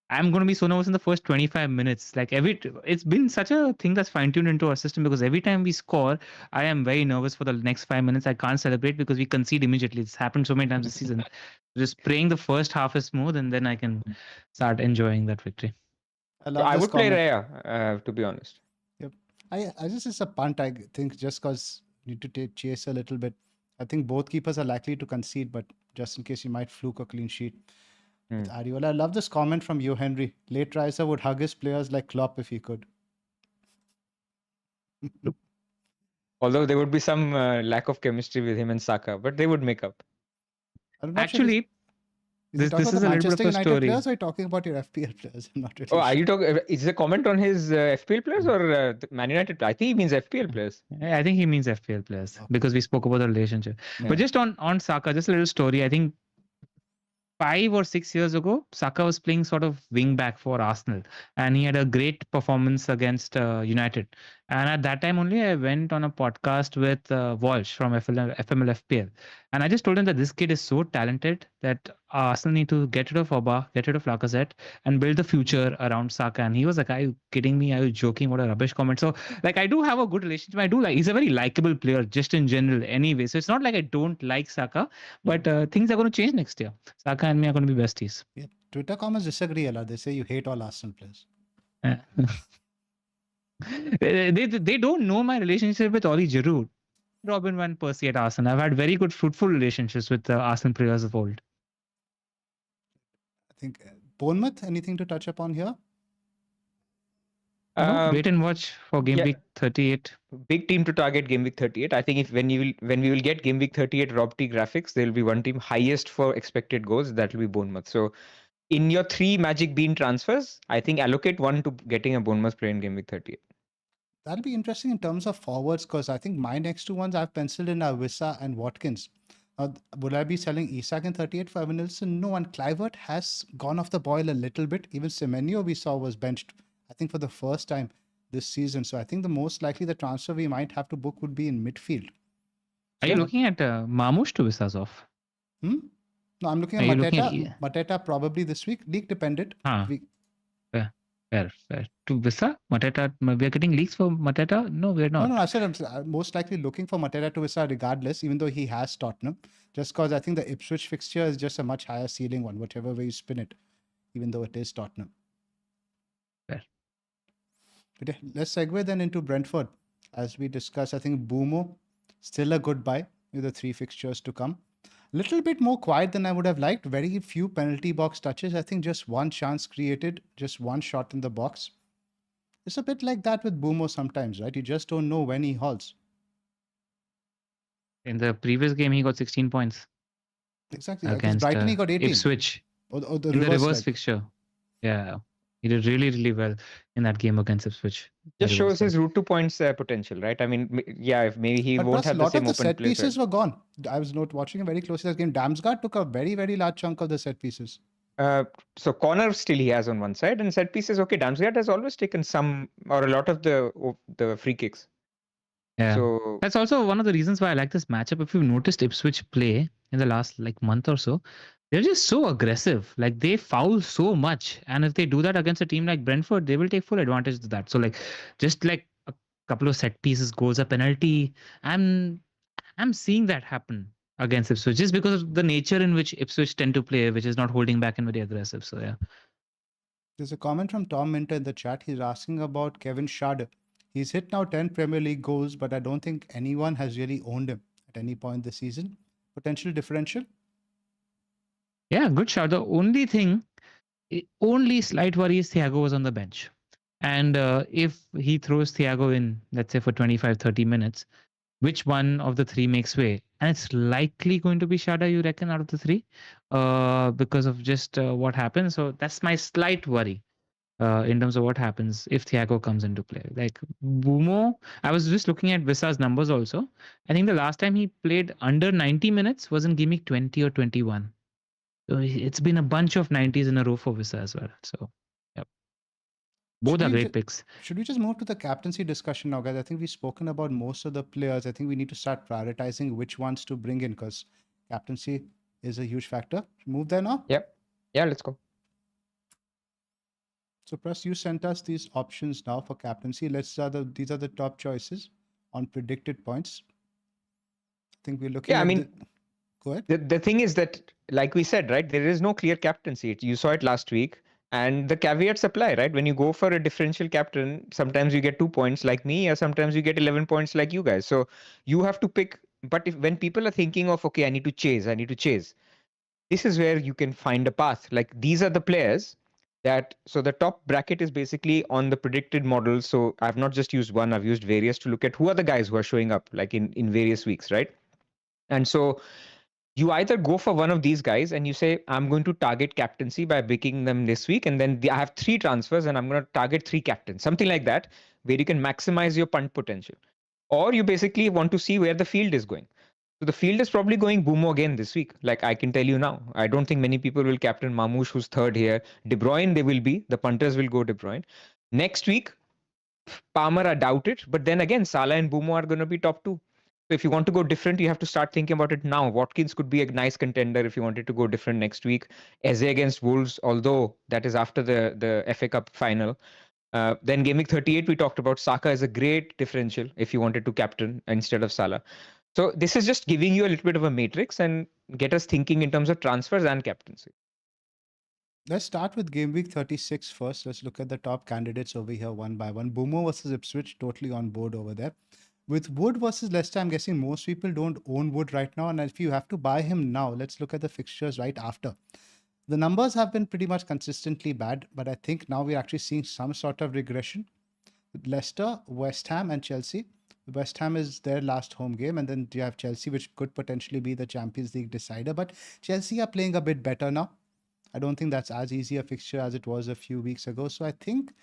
I'm going to be so nervous in the first 25 minutes. Like, it's been such a thing that's fine-tuned into our system, because every time we score, I am very nervous for the next 5 minutes. I can't celebrate because we concede immediately. It's happened so many times this season. Just praying the first half is smooth, and then I can start enjoying that victory. I would play Raya, to be honest. Yep. I just, it's a punt, I think, just because you need to chase a little bit. I think both keepers are likely to concede, but just in case you might fluke a clean sheet. With Areola. I love this comment from you, Henry. Late Riser would hug his players like Klopp if he could. Although there would be some lack of chemistry with him and Saka, but they would make up. Actually, Is he talking This about is the a little bit Manchester of a United story. players, or are you talking about your FPL players? I'm not really Oh, are sure. you talking? Is the comment on his FPL players or the Man United? I think he means FPL players. I think he means FPL players Okay. because we spoke about the relationship. Yeah. But just on Saka, just a little story. I think 5 or 6 years ago, Saka was playing sort of wing back for Arsenal, and he had a great performance against United. And at that time only, I went on a podcast with Walsh from FML FPL, and I just told him that this kid is so talented that Arsenal need to get rid of Oba, get rid of Lacazette, and build the future around Saka. And he was like, "Are you kidding me? Are you joking? What a rubbish comment." So, like, I do have a good relationship. I do like. He's a very likable player, just in general. Anyway, so it's not like I don't like Saka, but things are going to change next year. Saka and me are going to be besties. Yeah. Twitter comments disagree, Allah. They say you hate all Arsenal players. They don't know my relationship with Oli Giroud, Robin Van Persie at Arsenal. I've had very good, fruitful relationships with Arsenal players of old. I think Bournemouth, anything to touch upon here? No, wait and watch for Game Week 38. Big team to target Game Week 38. I think when we will get Game Week 38 Rob T graphics, there will be one team highest for expected goals. That will be Bournemouth. So in your 3 Magic Bean transfers, I think allocate one to getting a Bournemouth player in Game Week 38. That'll be interesting in terms of forwards, because I think my next two ones I've penciled in are Wissa and Watkins. Would I be selling Isak in 38 for Evan Nilsson? No, and Clivert has gone off the boil a little bit. Even Semenyo we saw was benched, I think, for the first time this season. So I think the most likely the transfer we might have to book would be in midfield. Are you looking at Marmoush to Wissa Zoph? No, I'm looking at Mateta. Mateta probably this week. League dependent. Fair. To Wissa? Mateta? We are getting leaks for Mateta? No, we're not. No, I said I'm most likely looking for Mateta to Wissa regardless, even though he has Tottenham. Just because I think the Ipswich fixture is just a much higher ceiling one, whichever way you spin it, even though it is Tottenham. Fair. But yeah, let's segue then into Brentford. As we discussed, I think Bumo, still a good buy with the 3 fixtures to come. Little bit more quiet than I would have liked. Very few penalty box touches. I think just one chance created, just one shot in the box. It's a bit like that with Bumo sometimes, right? You just don't know when he halts. In the previous game, he got 16 points. Exactly. Against Brighton, he got 18. Ipswich. Or the reverse fixture. Yeah. He did really, really well in that game against Ipswich. Just shows his route to points potential, right? I mean, yeah, if maybe he won't have the same open a lot of the set plays, pieces were gone. I was watching him very closely this game. Damsgaard took a very, very large chunk of the set pieces. So corner still he has on one side, and set pieces, okay, Damsgaard has always taken some or a lot of the free kicks. Yeah. So that's also one of the reasons why I like this matchup. If you've noticed Ipswich play in the last month or so, they're just so aggressive. Like they foul so much. And if they do that against a team like Brentford, they will take full advantage of that. So just a couple of set pieces, goals, a penalty. I'm seeing that happen against Ipswich just because of the nature in which Ipswich tend to play, which is not holding back and very aggressive. So yeah. There's a comment from Tom Minter in the chat. He's asking about Kevin Schade. He's hit now 10 Premier League goals, but I don't think anyone has really owned him at any point this season. Potential differential? Yeah, good shot. The only slight worry is Thiago was on the bench. And if he throws Thiago in, let's say for 25-30 minutes, which one of the 3 makes way? And it's likely going to be Shada, you reckon, out of the 3? Because of just what happens. So that's my slight worry in terms of what happens if Thiago comes into play. Like Bumo, I was just looking at Vissa's numbers also. I think the last time he played under 90 minutes was in Game Week 20 or 21. So it's been a bunch of 90s in a row for Vissa as well. So, yep. Both are great picks. Should we just move to the captaincy discussion now, guys? I think we've spoken about most of the players. I think we need to start prioritizing which ones to bring in because captaincy is a huge factor. Move there now? Yep. Yeah, let's go. So, Pras, you sent us these options now for captaincy. These are the top choices on predicted points. I think we're looking at Go ahead. The thing is that, like we said, right, there is no clear captaincy. You saw it last week. And the caveats apply, right? When you go for a differential captain, sometimes you get 2 points like me, or sometimes you get 11 points like you guys. So you have to pick. But when people are thinking of, okay, I need to chase, this is where you can find a path. Like these are the players so the top bracket is basically on the predicted model. So I've not just used one, I've used various to look at who are the guys who are showing up like in various weeks, right? And so you either go for one of these guys and you say, I'm going to target captaincy by picking them this week. And then I have 3 transfers and I'm going to target 3 captains, something like that, where you can maximize your punt potential. Or you basically want to see where the field is going. So the field is probably going Boomo again this week. Like I can tell you now, I don't think many people will captain Mamouche, who's third here. De Bruyne, they will be. The punters will go De Bruyne. Next week, Palmer, I doubt it. But then again, Salah and Boomo are going to be top 2. So if you want to go different, you have to start thinking about it now. Watkins could be a nice contender if you wanted to go different next week. Eze against Wolves, although that is after the FA Cup final. Then Gameweek 38, we talked about Saka is a great differential if you wanted to captain instead of Salah. So this is just giving you a little bit of a matrix and get us thinking in terms of transfers and captaincy. Let's start with Game Week 36 first. Let's look at the top candidates over here one by one. Boomo versus Ipswich, totally on board over there. With Wood versus Leicester, I'm guessing most people don't own Wood right now. And if you have to buy him now, let's look at the fixtures right after. The numbers have been pretty much consistently bad, but I think now we're actually seeing some sort of regression. With Leicester, West Ham and Chelsea. West Ham is their last home game, and then you have Chelsea, which could potentially be the Champions League decider. But Chelsea are playing a bit better now. I don't think that's as easy a fixture as it was a few weeks ago. So I think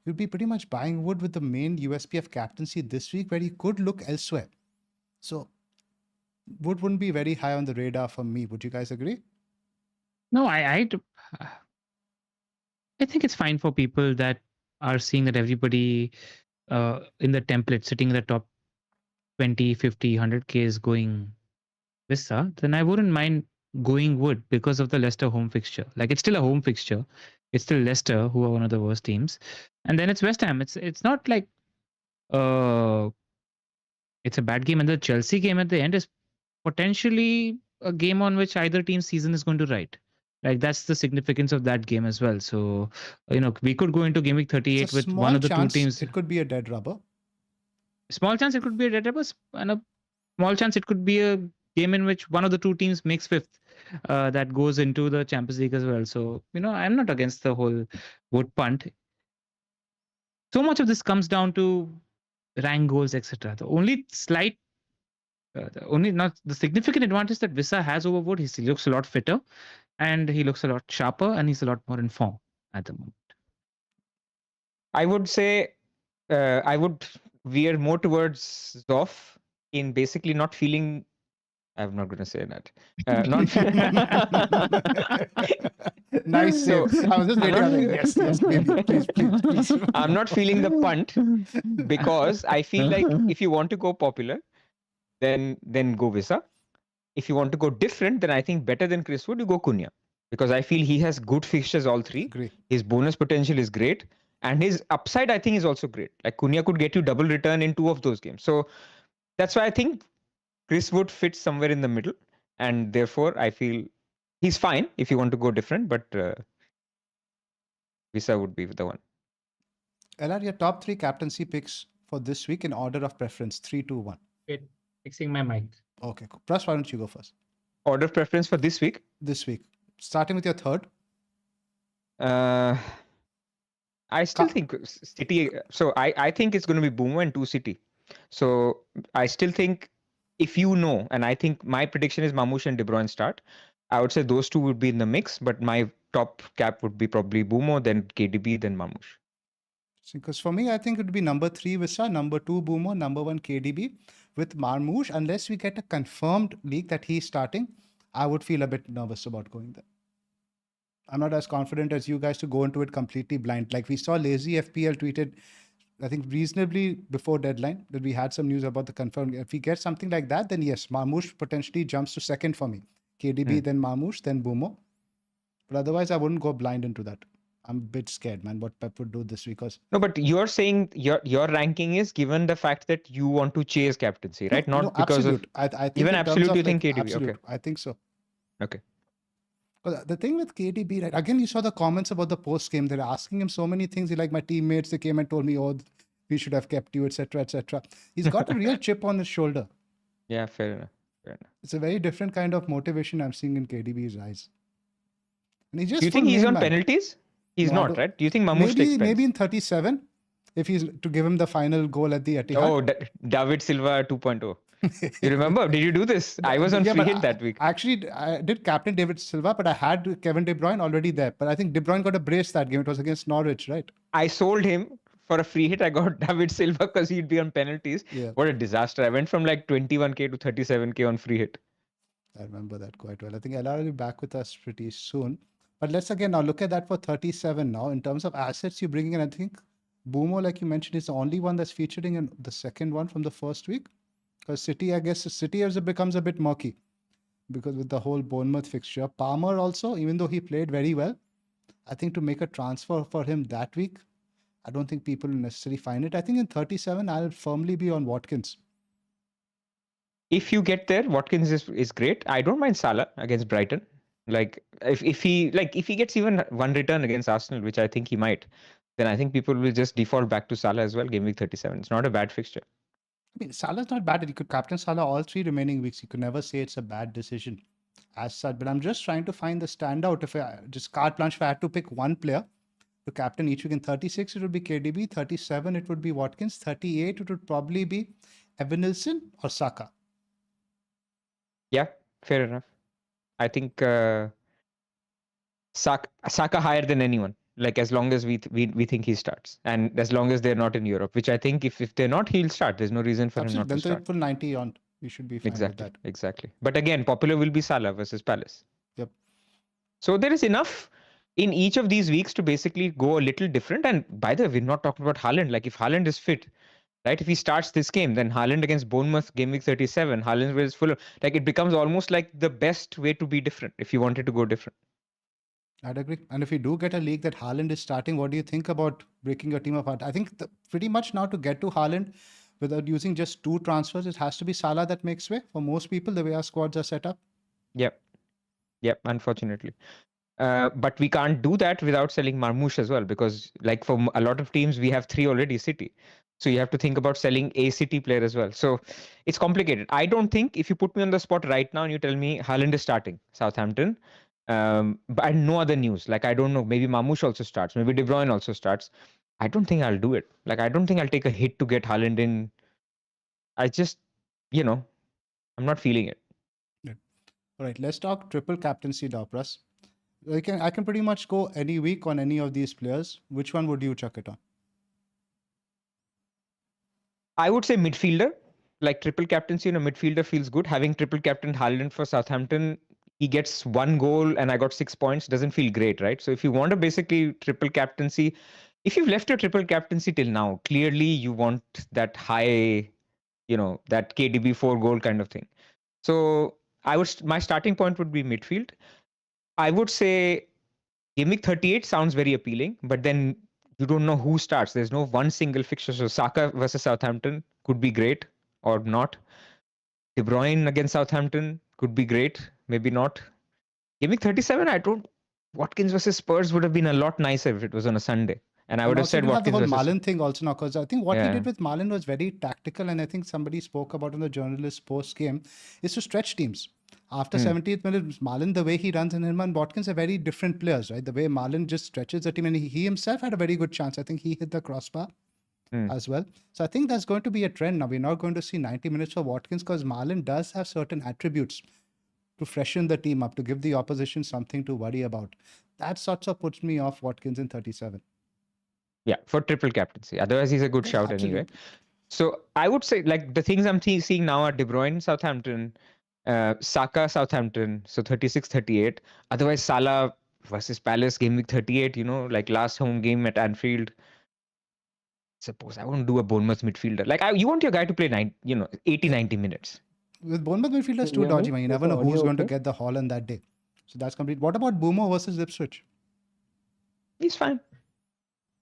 you'd be pretty much buying Wood with the main USP of captaincy this week, where you could look elsewhere. So Wood wouldn't be very high on the radar for me. Would you guys agree? No, I think it's fine for people that are seeing that everybody in the template sitting in the top 20, 50, 100K is going Vista. Then I wouldn't mind going Wood because of the Leicester home fixture. Like it's still a home fixture. It's still Leicester, who are one of the worst teams. And then it's West Ham. It's not like it's a bad game. And the Chelsea game at the end is potentially a game on which either team's season is going to ride. Like that's the significance of that game as well. So, we could go into Game Week 38 with one of the two teams. It could be a dead rubber. Small chance it could be a dead rubber, and a small chance it could be a game in which one of the two teams makes fifth. That goes into the Champions League as well. So, I'm not against the whole Wood punt. So much of this comes down to rank goals, etc. The only slight, not the significant advantage that Visa has over Wood, he looks a lot fitter and he looks a lot sharper and he's a lot more in form at the moment. I would say I would veer more towards Zoph in basically not feeling. I'm not going to say that. Nice. So I was just waiting. Yes, maybe. Please. I'm not feeling the punt because I feel like if you want to go popular, then go Visa. If you want to go different, then I think better than Chris Wood, you go Cunha. Because I feel he has good fixtures all 3. Agree. His bonus potential is great. And his upside, I think, is also great. Like Cunha could get you double return in 2 of those games. So that's why I think Chris Wood fits somewhere in the middle. And therefore, I feel he's fine if you want to go different. But Visa would be the one. LR, your top 3 captaincy picks for this week in order of preference. 3, 2, 1. Wait, fixing my mic. Okay, cool. Pras, why don't you go first? Order of preference for this week? This week. Starting with your third. I still think City. So I think it's going to be Boomer and 2 City. So I still think if and I think my prediction is Mamouche and De Bruyne start. I would say those 2 would be in the mix, but my top cap would be probably Boomo, then KDB, then Mamouche. Because for me, I think it would be number 3 Visa, number 2 Boomo, number 1 KDB with Marmouche. Unless we get a confirmed leak that he's starting, I would feel a bit nervous about going there. I'm not as confident as you guys to go into it completely blind. Like we saw Lazy FPL tweeted, I think reasonably before deadline, that we had some news about the confirmed. If we get something like that, then yes, Marmouche potentially jumps to second for me. KDB, then Marmouche, then Boomo. But otherwise, I wouldn't go blind into that. I'm a bit scared, man, what Pep would do this week. No, but you're saying your ranking is given the fact that you want to chase captaincy, right? Not because absolute. I think even absolute, you think KDB? Absolute. Okay. I think so. Okay. But the thing with KDB, right? Again, you saw the comments about the post game. They're asking him so many things. My teammates, they came and told me, oh, we should have kept you, etc., etc. He's got a real chip on his shoulder. Yeah, fair enough. It's a very different kind of motivation I'm seeing in KDB's eyes. And he just. Do you think he's on penalties? He's not, right? Do you think Mamouche takes penalties? Maybe in 37, if he's to give him the final goal at the Etihad. Oh, David Silva 2.0. You remember? Did you do this? I was on free hit that week. Actually, I did captain David Silva, but I had Kevin De Bruyne already there. But I think De Bruyne got a brace that game. It was against Norwich, right? I sold him for a free hit. I got David Silva because he'd be on penalties. Yeah. What a disaster. I went from like 21k to 37k on free hit. I remember that quite well. I think LR will be back with us pretty soon. But let's again now look at that for 37 now. In terms of assets you're bringing in, I think Boomo, like you mentioned, is the only one that's featuring in the second one from the first week. Because City, I guess, City as it becomes a bit murky because with the whole Bournemouth fixture. Palmer also, even though he played very well, I think to make a transfer for him that week, I don't think people will necessarily find it. I think in 37, I'll firmly be on Watkins. If you get there, Watkins is great. I don't mind Salah against Brighton. Like if he gets even one return against Arsenal, which I think he might, then I think people will just default back to Salah as well. Game week 37. It's not a bad fixture. I mean, Salah's not bad. You could captain Salah all 3 remaining weeks. You could never say it's a bad decision as such. But I'm just trying to find the standout. If I just carte blanche, if I had to pick one player to captain each week, in 36, it would be KDB. 37, it would be Watkins. 38, it would probably be Evanilson or Saka. Yeah, fair enough. I think Saka higher than anyone. Like as long as we think he starts, and as long as they're not in Europe, which I think if they're not, he'll start. There's no reason for him not to start. Then full 90 on. You should be fine with that. Exactly. But again, popular will be Salah versus Palace. Yep. So there is enough in each of these weeks to basically go a little different. And by the way, we're not talking about Haaland. Like if Haaland is fit, right? If he starts this game, then Haaland against Bournemouth, game week 37, Haaland is full. Like it becomes almost like the best way to be different if you wanted to go different. I'd agree. And if you do get a league that Haaland is starting, what do you think about breaking your team apart? I think pretty much now to get to Haaland without using just 2 transfers, it has to be Salah that makes way for most people, the way our squads are set up. Yep, unfortunately. But we can't do that without selling Marmoush as well, because like for a lot of teams, we have 3 already City. So you have to think about selling a City player as well. So it's complicated. I don't think if you put me on the spot right now and you tell me Haaland is starting Southampton, but no other news. Like, I don't know, maybe Marmoush also starts, maybe De Bruyne also starts. I don't think I'll do it. Like, I don't think I'll take a hit to get Haaland in. I just, I'm not feeling it. Yeah. All right, let's talk triple captaincy now, Pras. I can pretty much go any week on any of these players. Which one would you chuck it on? I would say midfielder. Like triple captaincy in a midfielder feels good. Having triple captain Haaland for Southampton, he gets 1 goal and I got 6 points. Doesn't feel great, right? So if you want to basically triple captaincy, if you've left your triple captaincy till now, clearly you want that high, that KDB 4 goal kind of thing. So my starting point would be midfield. I would say Gameweek 38 sounds very appealing, but then you don't know who starts. There's no one single fixture. So Saka versus Southampton could be great or not. De Bruyne against Southampton could be great, maybe not. Gameweek 37, Watkins versus Spurs would have been a lot nicer if it was on a Sunday. And I would have said Watkins versus... the whole Malen thing also now, because I think what he did with Malen was very tactical, and I think somebody spoke about in the journalist post-game, is to stretch teams. After 70th minute, Malen, the way he runs, and him and Watkins are very different players, right? The way Malen just stretches the team, and he himself had a very good chance. I think he hit the crossbar as well. So I think that's going to be a trend now. We're not going to see 90 minutes for Watkins because Malen does have certain attributes to freshen the team up, to give the opposition something to worry about. That sort of puts me off Watkins in 37. Yeah, for triple captaincy. Otherwise, he's a good shout anyway. So I would say, like, the things I'm seeing now are De Bruyne, Southampton, Saka, Southampton, so 36-38. Otherwise, Salah versus Palace, game week 38, like last home game at Anfield. Suppose I won't do a Bournemouth midfielder. Like, you want your guy to play 80-90 minutes. With Bournemouth midfielders, too dodgy, man. You never know who's going to get the haul on that day. So that's complete. What about Boomo versus Ipswich? He's fine.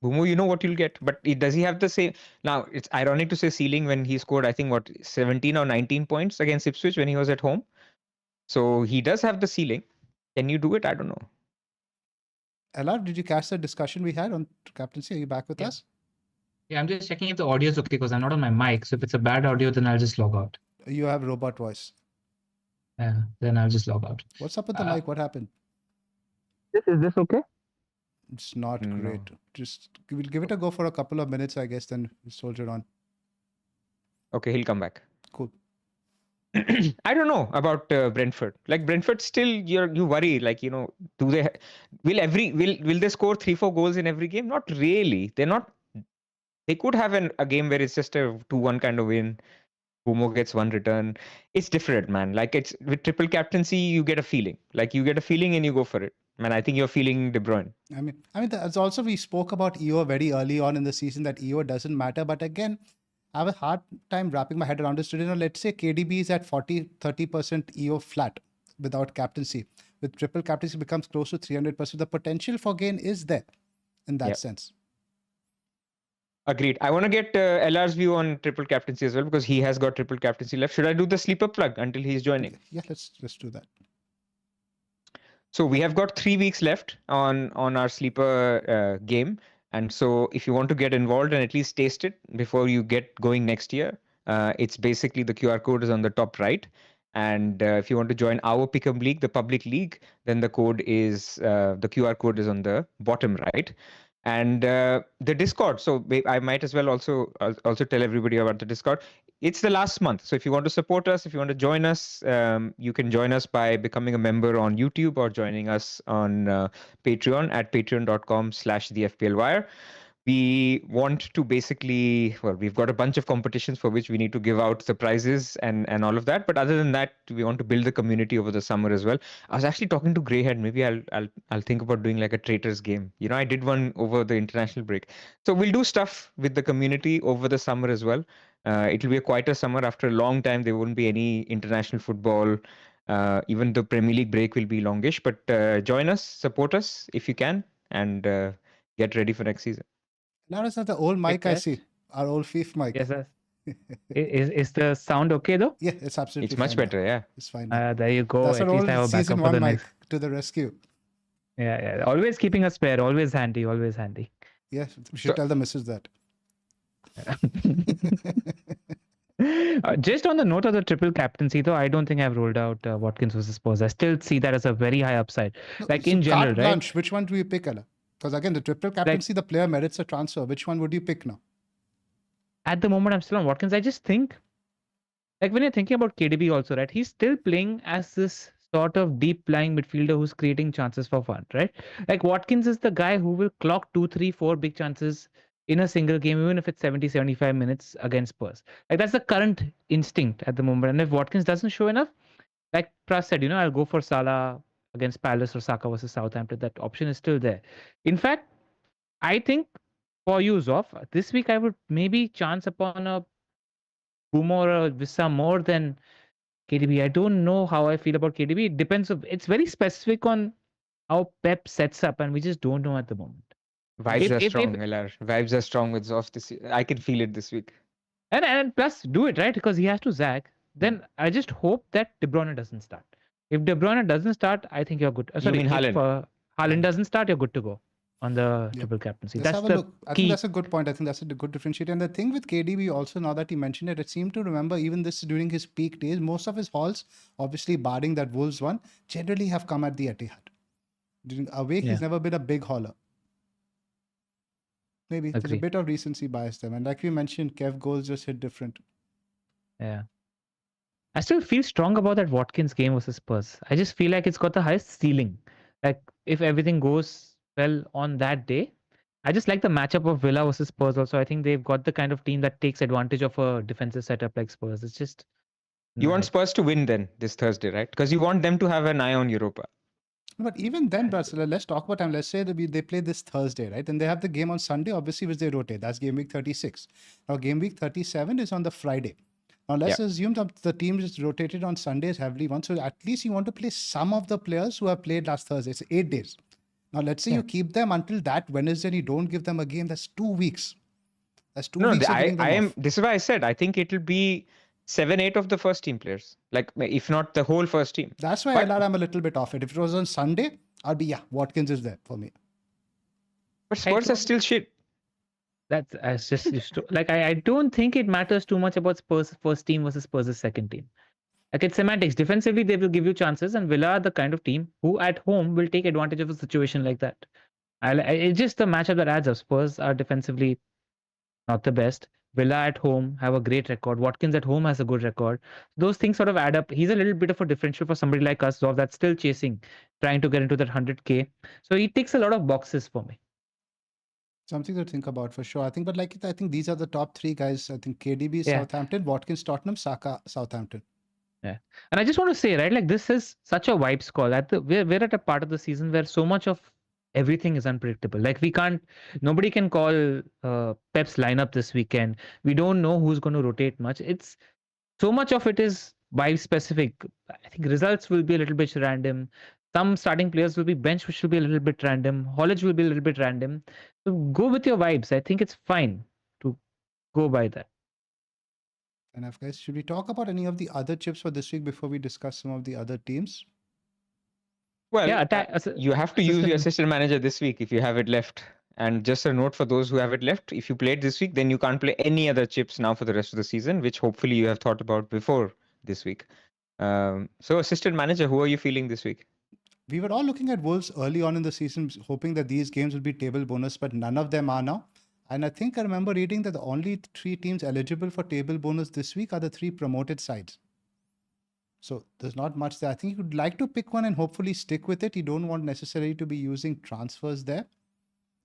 Boomo, you know what you'll get, but does he have the same? Now, it's ironic to say ceiling when he scored, I think, 17 or 19 points against Ipswich when he was at home. So he does have the ceiling. Can you do it? I don't know. LR, did you catch the discussion we had on captaincy? Are you back with us? Yeah, I'm just checking if the audio is okay because I'm not on my mic. So if it's a bad audio, then I'll just log out. You have robot voice. Yeah, then I'll just log out. What's up with the mic? What happened? Is this okay? It's not great. Just we'll give it a go for a couple of minutes, I guess, then we'll soldier on. Okay, he'll come back. Cool. I don't know about Brentford. Like Brentford, still you worry. Like do they will they score 3-4 goals in every game? Not really. They're not. They could have a game where it's just a 2-1 kind of win. Bumo gets one return. It's different, man. Like it's with triple captaincy, you get a feeling. Like you get a feeling and you go for it. Man, I think you're feeling De Bruyne. I mean, that's also, we spoke about EO very early on in the season, that EO doesn't matter. But again, I have a hard time wrapping my head around this today. Let's say KDB is at 30% EO flat without captaincy. With triple captaincy, it becomes close to 300%. The potential for gain is there in that sense. Agreed. I want to get LR's view on triple captaincy as well, because he has got triple captaincy left. Should I do the sleeper plug until he's joining? Yeah, let's do that. So we have got 3 weeks left on our sleeper game. And so if you want to get involved and at least taste it before you get going next year, it's basically the QR code is on the top right. And if you want to join our Pick'em League, the public league, then the QR code is on the bottom right. And the Discord. So I might as well also tell everybody about the Discord. It's the last month. So if you want to support us, if you want to join us, you can join us by becoming a member on YouTube or joining us on Patreon at patreon.com/the FPL Wire. We want to basically, we've got a bunch of competitions for which we need to give out the prizes and all of that. But other than that, we want to build the community over the summer as well. I was actually talking to Greyhead. Maybe I'll think about doing like a traitors game. I did one over the international break. So we'll do stuff with the community over the summer as well. It'll be a quieter summer. After a long time, there won't be any international football. Even the Premier League break will be longish. But join us, support us if you can, and get ready for next season. Now it's not the old mic I see. Our old Fief mic. Yes, sir. Is the sound okay though? Yeah, it's absolutely It's much better, yeah. It's fine. There you go. That's At least I have a season backup for the one mic next. to the rescue. Yeah. Always keeping a spare. Always handy. Yeah, we should tell the missus that. Just on the note of the triple captaincy, though, I don't think I've rolled out Watkins versus Spurs. I still see that as a very high upside. Like in general, right? Lunch, which one do you pick, Ella? Because again, the triple captaincy, the player merits a transfer. Which one would you pick now? At the moment, I'm still on Watkins. I just think, like when you're thinking about KDB also, right? He's still playing as this sort of deep lying midfielder who's creating chances for fun, right? Like Watkins is the guy who will clock 2, 3, 4 big chances in a single game, even if it's 70, 75 minutes against Spurs. Like that's the current instinct at the moment. And if Watkins doesn't show enough, like Pras said, I'll go for Salah against Palace or Saka versus Southampton. That option is still there. In fact, I think for you, Zoph, this week I would maybe chance upon a Bumo or a Vissa more than KDB. I don't know how I feel about KDB. It depends. It's very specific on how Pep sets up, and we just don't know at the moment. Vibes are strong, LR. Vibes are strong with Zoph this year. I can feel it this week. And plus, do it, right? Because he has to zag. Then I just hope that De Bruyne doesn't start. If De Bruyne doesn't start, I think you're good. Sorry, if Haaland doesn't start, you're good to go on the triple captaincy. Let's have a look. I think that's a good point. I think that's a good differentiator. And the thing with KDB also, now that he mentioned it, it seemed to remember even this during his peak days, most of his hauls, obviously barring that Wolves one, generally have come at the Etihad. During away, he's never been a big hauler. Maybe there's a bit of recency bias there. And like we mentioned, Kev goals just hit different. Yeah. I still feel strong about that Watkins game versus Spurs. I just feel like it's got the highest ceiling. Like if everything goes well on that day, I just like the matchup of Villa versus Spurs also. I think they've got the kind of team that takes advantage of a defensive setup like Spurs. It's just... You want Spurs to win then this Thursday, right? Because you want them to have an eye on Europa. But even then, let's talk about time. Let's say they play this Thursday, right? And they have the game on Sunday, obviously, which they rotate. That's game week 36. Now, game week 37 is on the Friday. Now, let's assume that the team is rotated on Sundays heavily once. So at least you want to play some of the players who have played last Thursday. It's 8 days. Now, let's say you keep them until that Wednesday and you don't give them a game. That's 2 weeks. That's 2 weeks. This is why I said I think it'll be 7-8 of the first team players, like if not the whole first team. That's why I'm a little bit off it. If it was on Sunday, I'd be Watkins is there for me. But Spurs are still shit. That's just like I don't think it matters too much about Spurs first team versus Spurs second team. Like it's semantics. Defensively, they will give you chances, and Villa are the kind of team who at home will take advantage of a situation like that. It's just the matchup that adds up. Spurs are defensively not the best. Villa at home have a great record. Watkins at home has a good record. Those things sort of add up. He's a little bit of a differential for somebody like us, Zoph, that's still chasing, trying to get into that 100K. So he ticks a lot of boxes for me. Something to think about for sure. I think, but like I think these are the top three guys. I think KDB, Yeah. Southampton, Watkins, Tottenham, Saka, Southampton. Yeah. And I just want to say, right, like this is such a vibes call. We're at a part of the season where so much of everything is unpredictable. Like nobody can call Pep's lineup this weekend. We don't know who's going to rotate much. It's so much of it is vibe specific. I think results will be a little bit random. Some starting players will be bench, which will be a little bit random. Haulage will be a little bit random. So go with your vibes. I think it's fine to go by that. And guys, should we talk about any of the other chips for this week before we discuss some of the other teams? Well, yeah, you have to use your assistant manager this week if you have it left. And just a note for those who have it left, if you played this week, then you can't play any other chips now for the rest of the season, which hopefully you have thought about before this week. So assistant manager, who are you feeling this week? We were all looking at Wolves early on in the season, hoping that these games would be table bonus, but none of them are now. And I think I remember reading that the only three teams eligible for table bonus this week are the three promoted sides. So there's not much there. I think you'd like to pick one and hopefully stick with it. You don't want necessarily to be using transfers there.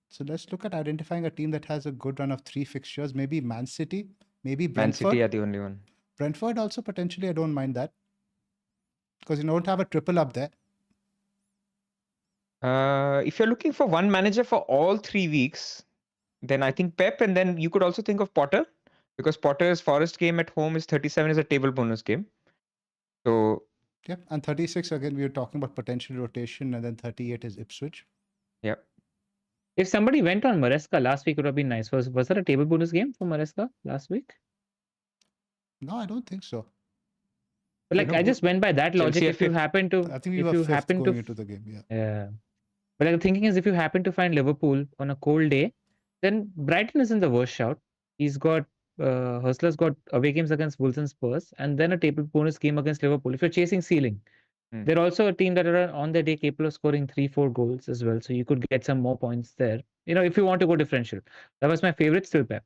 So let's look at identifying a team that has a good run of 3 fixtures. Maybe Man City, maybe Brentford. Man City are the only one. Brentford also potentially, I don't mind that. Because you don't have a triple up there. If you're looking for one manager for all 3 weeks, then I think Pep, and then you could also think of Potter, because Potter's Forest game at home is 37 is a table bonus game. So yeah, and 36 again we were talking about potential rotation, and then 38 is Ipswich. Yeah. If somebody went on Maresca last week, it would have been nice. Was there a table bonus game for Maresca last week? No, I don't think so. But like I just went by that logic. If you happen to, I think we were fifth going into the game. Yeah. Yeah. But like the thinking is, if you happen to find Liverpool on a cold day, then Brighton isn't the worst shout. He's got Hustler's got away games against Wolves and Spurs, and then a table bonus game against Liverpool. If you're chasing ceiling, they're also a team that are on their day capable of scoring 3-4 goals as well. So you could get some more points there. You know, if you want to go differential. That was my favorite, still Pep.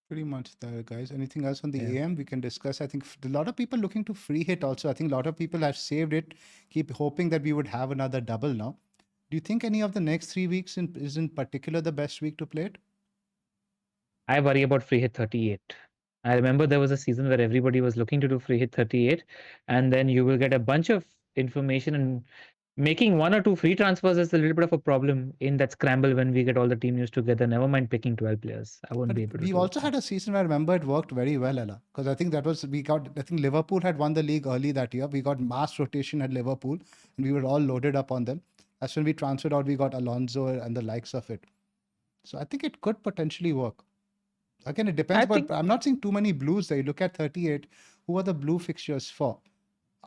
Pretty much there, guys. Anything else on the AM we can discuss? I think a lot of people looking to free hit also. I think a lot of people have saved it, keep hoping that we would have another double now. Do you think any of the next 3 weeks is in particular the best week to play it? I worry about free hit 38. I remember there was a season where everybody was looking to do free hit 38, and then you will get a bunch of information, and making 1 or 2 free transfers is a little bit of a problem in that scramble when we get all the team news together. Never mind picking 12 players. I won't be able to. We also had a season where I remember it worked very well, Ella, because I think I think Liverpool had won the league early that year. We got mass rotation at Liverpool, and we were all loaded up on them. As when we transferred out, we got Alonso and the likes of it. So I think it could potentially work. Again, it depends, but I'm not seeing too many blues there. You look at 38, who are the blue fixtures for?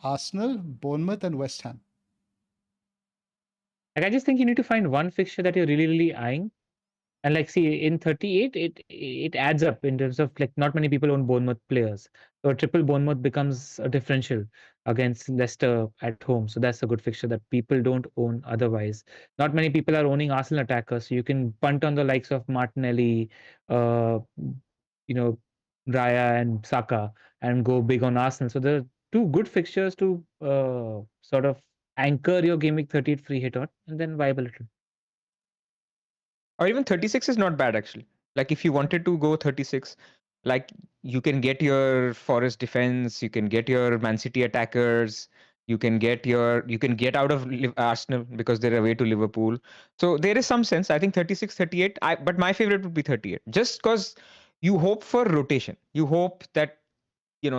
Arsenal, Bournemouth, and West Ham. Like, I just think you need to find one fixture that you're really, really eyeing. And like, see, in 38, it adds up in terms of like not many people own Bournemouth players. So a triple Bournemouth becomes a differential against Leicester at home. So that's a good fixture that people don't own otherwise. Not many people are owning Arsenal attackers. So you can punt on the likes of Martinelli, Raya and Saka, and go big on Arsenal. So there are 2 good fixtures to sort of anchor your Game Week 38 free hit on, and then vibe a little. Or even 36 is not bad actually. Like if you wanted to go 36, like you can get your Forest defense, you can get your Man City attackers, you can get out of Arsenal because they're away to Liverpool. So there is some sense. I think 36, 38. But my favorite would be 38, just because you hope for rotation. You hope that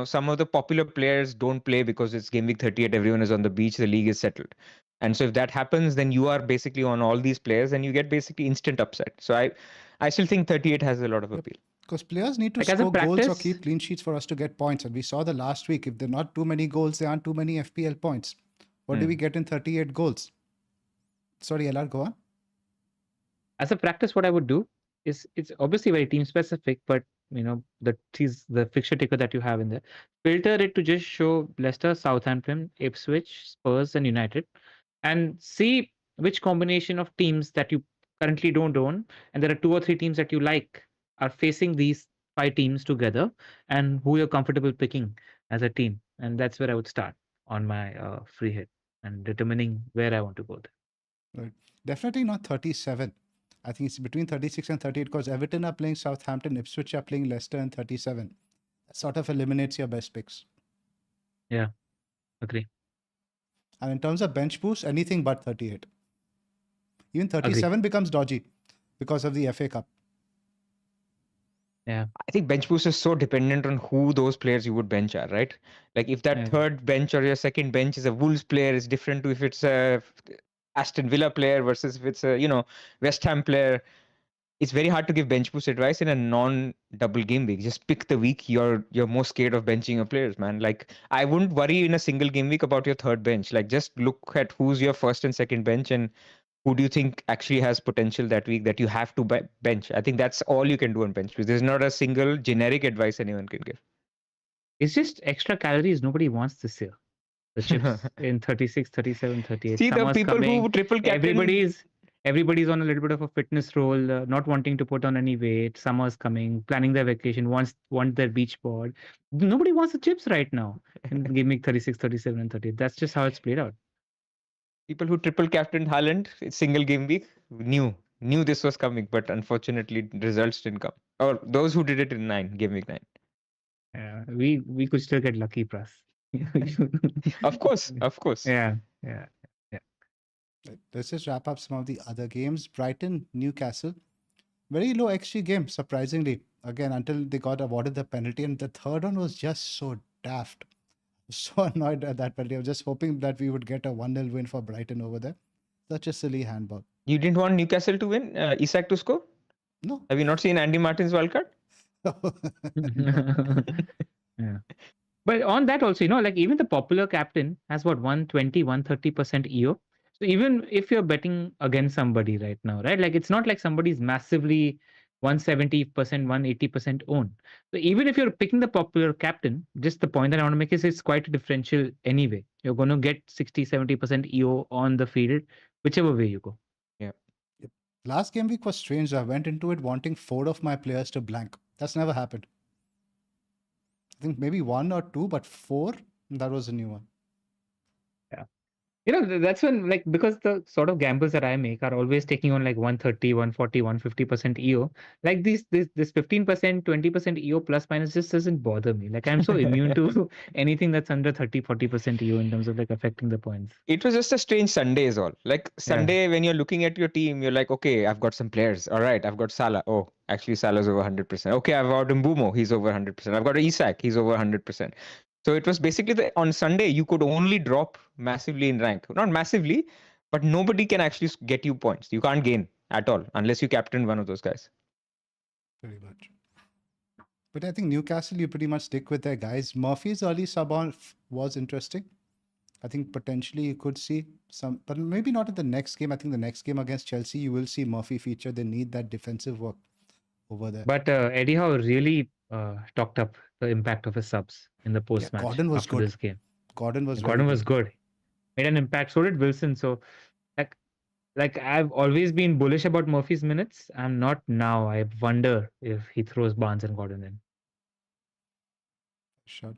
some of the popular players don't play because it's Game Week 38. Everyone is on the beach. The league is settled. And so if that happens, then you are basically on all these players and you get basically instant upset. So I still think 38 has a lot of appeal. Because players need to score goals or keep clean sheets for us to get points. And we saw the last week, if there are not too many goals, there aren't too many FPL points. What do we get in 38 goals? Sorry, LR, go on. As a practice, what I would do is, it's obviously very team specific, but the fixture ticker that you have in there, filter it to just show Leicester, Southampton, Ipswich, Spurs, and United, and see which combination of teams that you currently don't own, and there are 2 or 3 teams that you like are facing these 5 teams together, and who you're comfortable picking as a team. And that's where I would start on my free hit and determining where I want to go there. Right. Definitely not 37. I think it's between 36 and 38 because Everton are playing Southampton, Ipswich are playing Leicester and 37. That sort of eliminates your best picks. Yeah, agree. And in terms of bench boost, anything but 38. Even 37 becomes dodgy because of the FA Cup. Yeah. I think bench boost is so dependent on who those players you would bench are, right? Like if that third bench or your second bench is a Wolves player, it's different to if it's a Aston Villa player versus if it's a West Ham player. It's very hard to give bench boost advice in a non-double game week. Just pick the week you're most scared of benching your players, man. Like I wouldn't worry in a single game week about your third bench. Like just look at who's your first and second bench and who do you think actually has potential that week that you have to bench. I think that's all you can do on bench boost. There's not a single generic advice anyone can give. It's just extra calories nobody wants this year. The chips in 36, 37, 38. See, the people who triple captain... Everybody's on a little bit of a fitness roll, not wanting to put on any weight. Summer's coming, planning their vacation, want their beach board. Nobody wants the chips right now in Gameweek 36, 37, and 38. That's just how it's played out. People who triple captained Haaland, single game week, knew this was coming, but unfortunately results didn't come. Or those who did it in game week 9. Yeah, we could still get lucky, Pras. Of course. Yeah. Let's just wrap up some of the other games. Brighton, Newcastle. Very low XG game, surprisingly. Again, until they got awarded the penalty. And the third one was just so daft. So annoyed at that penalty. I was just hoping that we would get a 1-0 win for Brighton over there. Such a silly handball. You didn't want Newcastle to win? Isak to score? No. Have you not seen Andy Martin's Wildcard? Yeah. But on that also, like even the popular captain has what 120, 130% EO. So even if you're betting against somebody right now, right? Like it's not like somebody's massively 170%, 180% owned. So even if you're picking the popular captain, just the point that I want to make is it's quite a differential anyway. You're going to get 60, 70% EO on the field, whichever way you go. Yeah. Last game week was strange. I went into it wanting 4 of my players to blank. That's never happened. I think maybe 1 or 2, but 4, that was a new one. Yeah. That's when, like, because the sort of gambles that I make are always taking on like 130, 140, 150% EO. Like this 15%, 20% EO plus minus just doesn't bother me. Like I'm so immune to anything that's under 30, 40% EO in terms of like affecting the points. It was just a strange Sunday is all. Like Sunday, when you're looking at your team, you're like, okay, I've got some players. All right, I've got Salah. Oh, actually Salah's over 100%. Okay, I've got Mbumo. He's over 100%. I've got Isak. He's over 100%. So it was basically on Sunday, you could only drop massively in rank. Not massively, but nobody can actually get you points. You can't gain at all unless you captain one of those guys. Very much. But I think Newcastle, you pretty much stick with their guys. Murphy's early sub on was interesting. I think potentially you could see some, but maybe not in the next game. I think the next game against Chelsea, you will see Murphy feature. They need that defensive work over there. But Eddie Howe really talked up the impact of his subs in the post-match. Gordon was good. This game. Gordon was good. Made an impact. So did Wilson. So like I've always been bullish about Murphy's minutes. I'm not now. I wonder if he throws Barnes and Gordon in. Sure.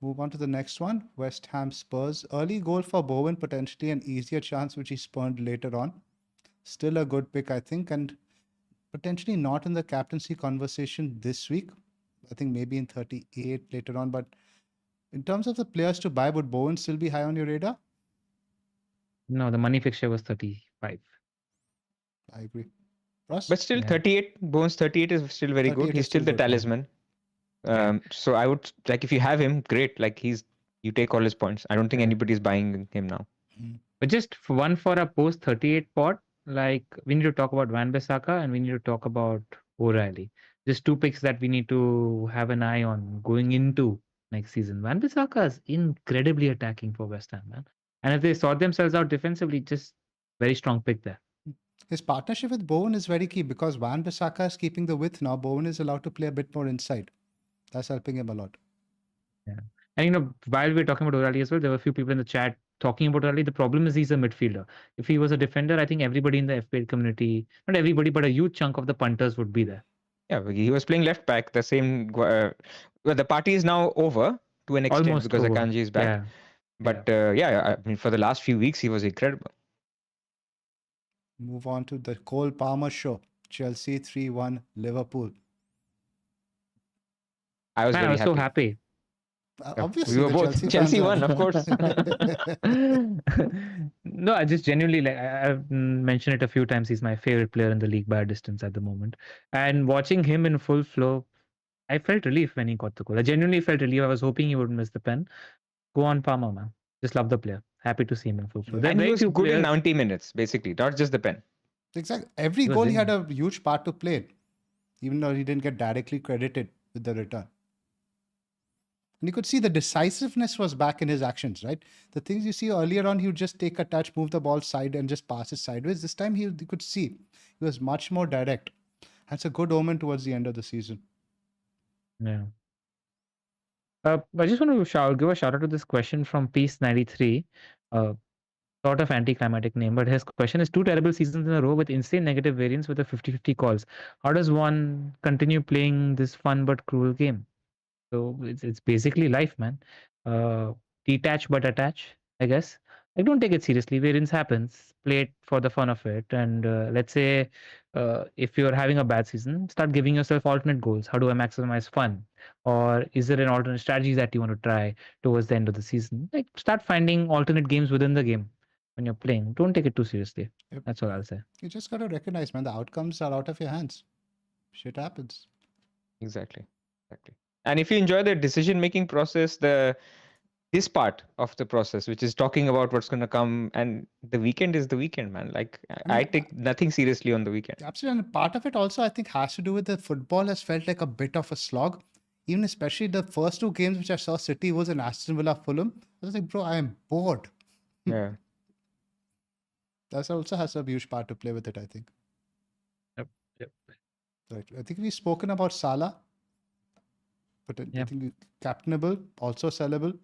Move on to the next one. West Ham Spurs. Early goal for Bowen, potentially an easier chance, which he spurned later on. Still a good pick, I think, and potentially not in the captaincy conversation this week. I think maybe in 38 later on. But in terms of the players to buy, would Bowen still be high on your radar? No, the money fixture was 35. I agree. Pras? But still, 38. Bowen's 38 is still very good. He's still the talisman. So I would, like, if you have him, great. Like you take all his points. I don't think anybody's buying him now. But just for a post 38 pot, like we need to talk about Van Bissaka and we need to talk about O'Reilly. Just 2 picks that we need to have an eye on going into next season. Van Bissaka is incredibly attacking for West Ham, man. And if they sort themselves out defensively, just very strong pick there. His partnership with Bowen is very key because Van Bissaka is keeping the width now. Bowen is allowed to play a bit more inside. That's helping him a lot. Yeah. And while we're talking about O'Reilly as well, there were a few people in the chat talking about O'Reilly. The problem is he's a midfielder. If he was a defender, I think everybody in the FPL community, not everybody, but a huge chunk of the punters would be there. Yeah, he was playing left back. The same. Well, the party is now over to an extent Almost because over. Akanji is back. Yeah. But yeah, I mean, for the last few weeks, he was incredible. Move on to the Cole Palmer show. Chelsea 3-1 Liverpool. I was very so happy. happy. Obviously, we were the both. Chelsea won, fans of course. No, I just genuinely like I've mentioned it a few times. He's my favorite player in the league by a distance at the moment. And watching him in full flow, I felt relief when he got the goal. I genuinely felt relief. I was hoping he would miss the pen. Go on, Palmer, man. Just love the player. Happy to see him in full flow. There are And he very was few good in players. 90 minutes, basically, not just the pen. Exactly. Every He was goal he in. had a huge part to play, even though he didn't get directly credited with the return. And you could see the decisiveness was back in his actions, right? The things you see earlier on, he would just take a touch, move the ball side, and just pass it sideways. This time you could see he was much more direct. That's a good omen towards the end of the season. Yeah. I just want to give a shout out to this question from Peace93. Sort of anticlimactic name, but his question is: 2 terrible seasons in a row with insane negative variance with a 50-50 calls. How does one continue playing this fun but cruel game? So it's basically life, man. Detach but attach, I guess. Like, don't take it seriously. Variance happens. Play it for the fun of it. And let's say if you're having a bad season, start giving yourself alternate goals. How do I maximize fun? Or is there an alternate strategy that you want to try towards the end of the season? Like, start finding alternate games within the game when you're playing. Don't take it too seriously. Yep. That's all I'll say. You just got to recognize, man, the outcomes are out of your hands. Shit happens. Exactly. And if you enjoy the decision-making process, this part of the process, which is talking about what's going to come, and the weekend is the weekend, man. Like, I take nothing seriously on the weekend. Absolutely. And part of it also, I think, has to do with the football has felt like a bit of a slog. Even especially the first 2 games which I saw City was in Aston Villa Fulham. I was like, bro, I am bored. Yeah. That also has a huge part to play with it, I think. Yep. Right. I think we've spoken about Salah, but I think captainable, also sellable,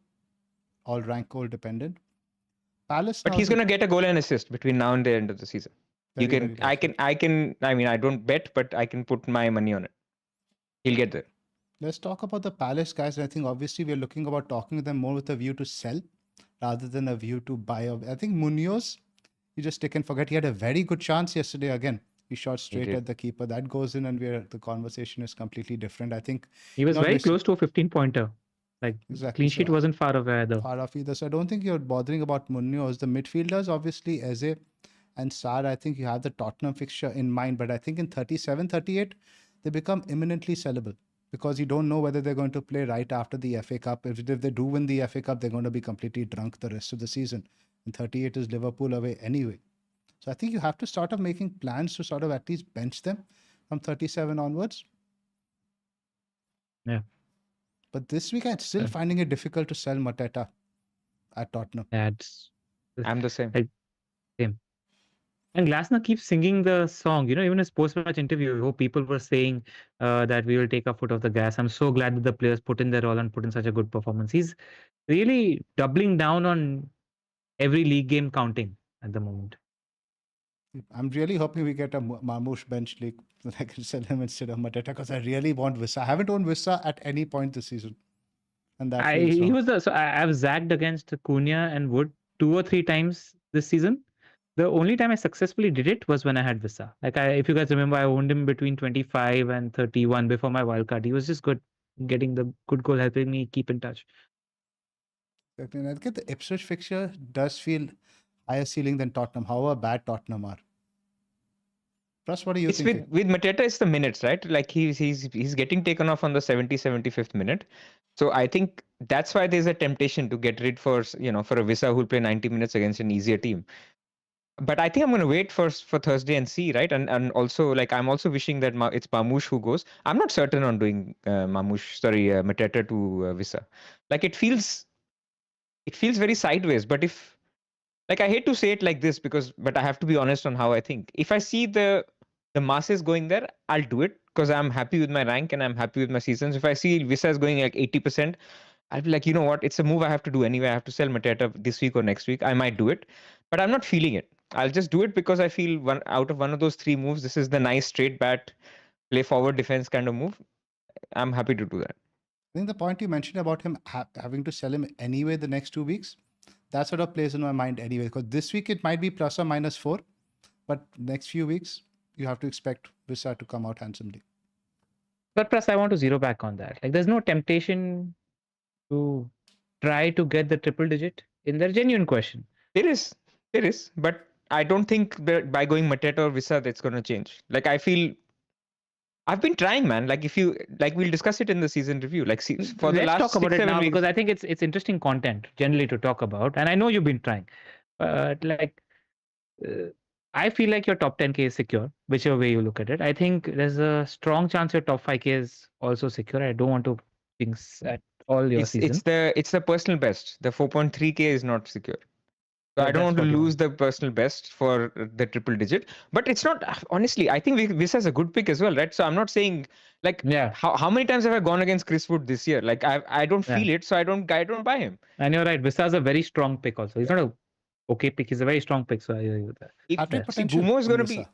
all rank goal dependent. Palace, but he's going to get a goal and assist between now and the end of the season. I mean, I don't bet, but I can put my money on it. He'll get there. Let's talk about the Palace guys. I think obviously we're looking about talking to them more with a view to sell rather than a view to buy. I think Munoz, you just take and forget. He had a very good chance yesterday again. He shot straight at the keeper. That goes in, and the conversation is completely different. I think he was very close to a 15-pointer. Like, exactly. Clean sheet wasn't far away either. Far off either. So I don't think you're bothering about Munoz. The midfielders, obviously, Eze and Sarr, I think you have the Tottenham fixture in mind. But I think in 37, 38, they become imminently sellable because you don't know whether they're going to play right after the FA Cup. If they do win the FA Cup, they're going to be completely drunk the rest of the season. And 38 is Liverpool away anyway. So I think you have to start of making plans to sort of at least bench them from 37 onwards. Yeah. But this week, I'm still finding it difficult to sell Mateta at Tottenham. I'm the same. Same. And Glasner keeps singing the song. Even in his post-match interview, people were saying that we will take our foot off the gas. I'm so glad that the players put in their all and put in such a good performance. He's really doubling down on every league game counting at the moment. I'm really hoping we get a Marmoush bench league that I can sell him instead of Mateta because I really want Wissa. I haven't owned Wissa at any point this season. And that I've zagged against Cunha and Wood 2 or 3 times this season. The only time I successfully did it was when I had Wissa. Like, if you guys remember, I owned him between 25 and 31 before my wildcard. He was just good, getting the good goal, helping me keep in touch. Exactly. And I think the Ipswich fixture does feel higher ceiling than Tottenham, however bad Tottenham are. Plus, what do you think? With Mateta, it's the minutes, right? Like he's getting taken off on the 75th minute. So I think that's why there's a temptation to get rid for a Wissa who'll play 90 minutes against an easier team. But I think I'm going to wait for Thursday and see, right? And also, like, I'm also wishing that it's Marmoush who goes. I'm not certain on doing Mateta to Wissa. Like, it feels very sideways. But I hate to say it like this but I have to be honest on how I think. If I see the masses going there, I'll do it because I'm happy with my rank and I'm happy with my seasons. If I see Wissa is going like 80%, I'll be like, you know what? It's a move I have to do anyway. I have to sell Mateta this week or next week. I might do it, but I'm not feeling it. I'll just do it because I feel out of one of those 3 moves, this is the nice straight bet play forward defense kind of move, I'm happy to do that. I think the point you mentioned about him having to sell him anyway the next 2 weeks, that sort of plays in my mind anyway. Because this week it might be plus or minus 4, but next few weeks you have to expect Visa to come out handsomely. But plus, I want to zero back on that. Like, there's no temptation to try to get the triple digit in their genuine question. There is, but I don't think that by going Mateta or Visa that's going to change. Like, I feel I've been trying, man. Like, if you like, we'll discuss it in the season review. Like, see, for the Let's last talk about 6, it 7 now weeks, because I think it's interesting content generally to talk about, and I know you've been trying. But like, I feel like your top 10K is secure, whichever way you look at it. I think there's a strong chance your top 5K is also secure. I don't want to jinx at all your season. it's the personal best. The 4.3K is not secure. So Yeah, I don't want to that's what you lose the personal best for the triple digit. But it's not, honestly, I think Visa is a good pick as well, right? So I'm not saying, like, Yeah. how many times have I gone against Chris Wood this year? Like, I don't Yeah. feel it, so I don't buy him. And you're right. Visa is a very strong pick also. He's not a okay pick. He's a very strong pick. So I agree with that. Hat-trick See, potential Bumo is in going to be, Visa.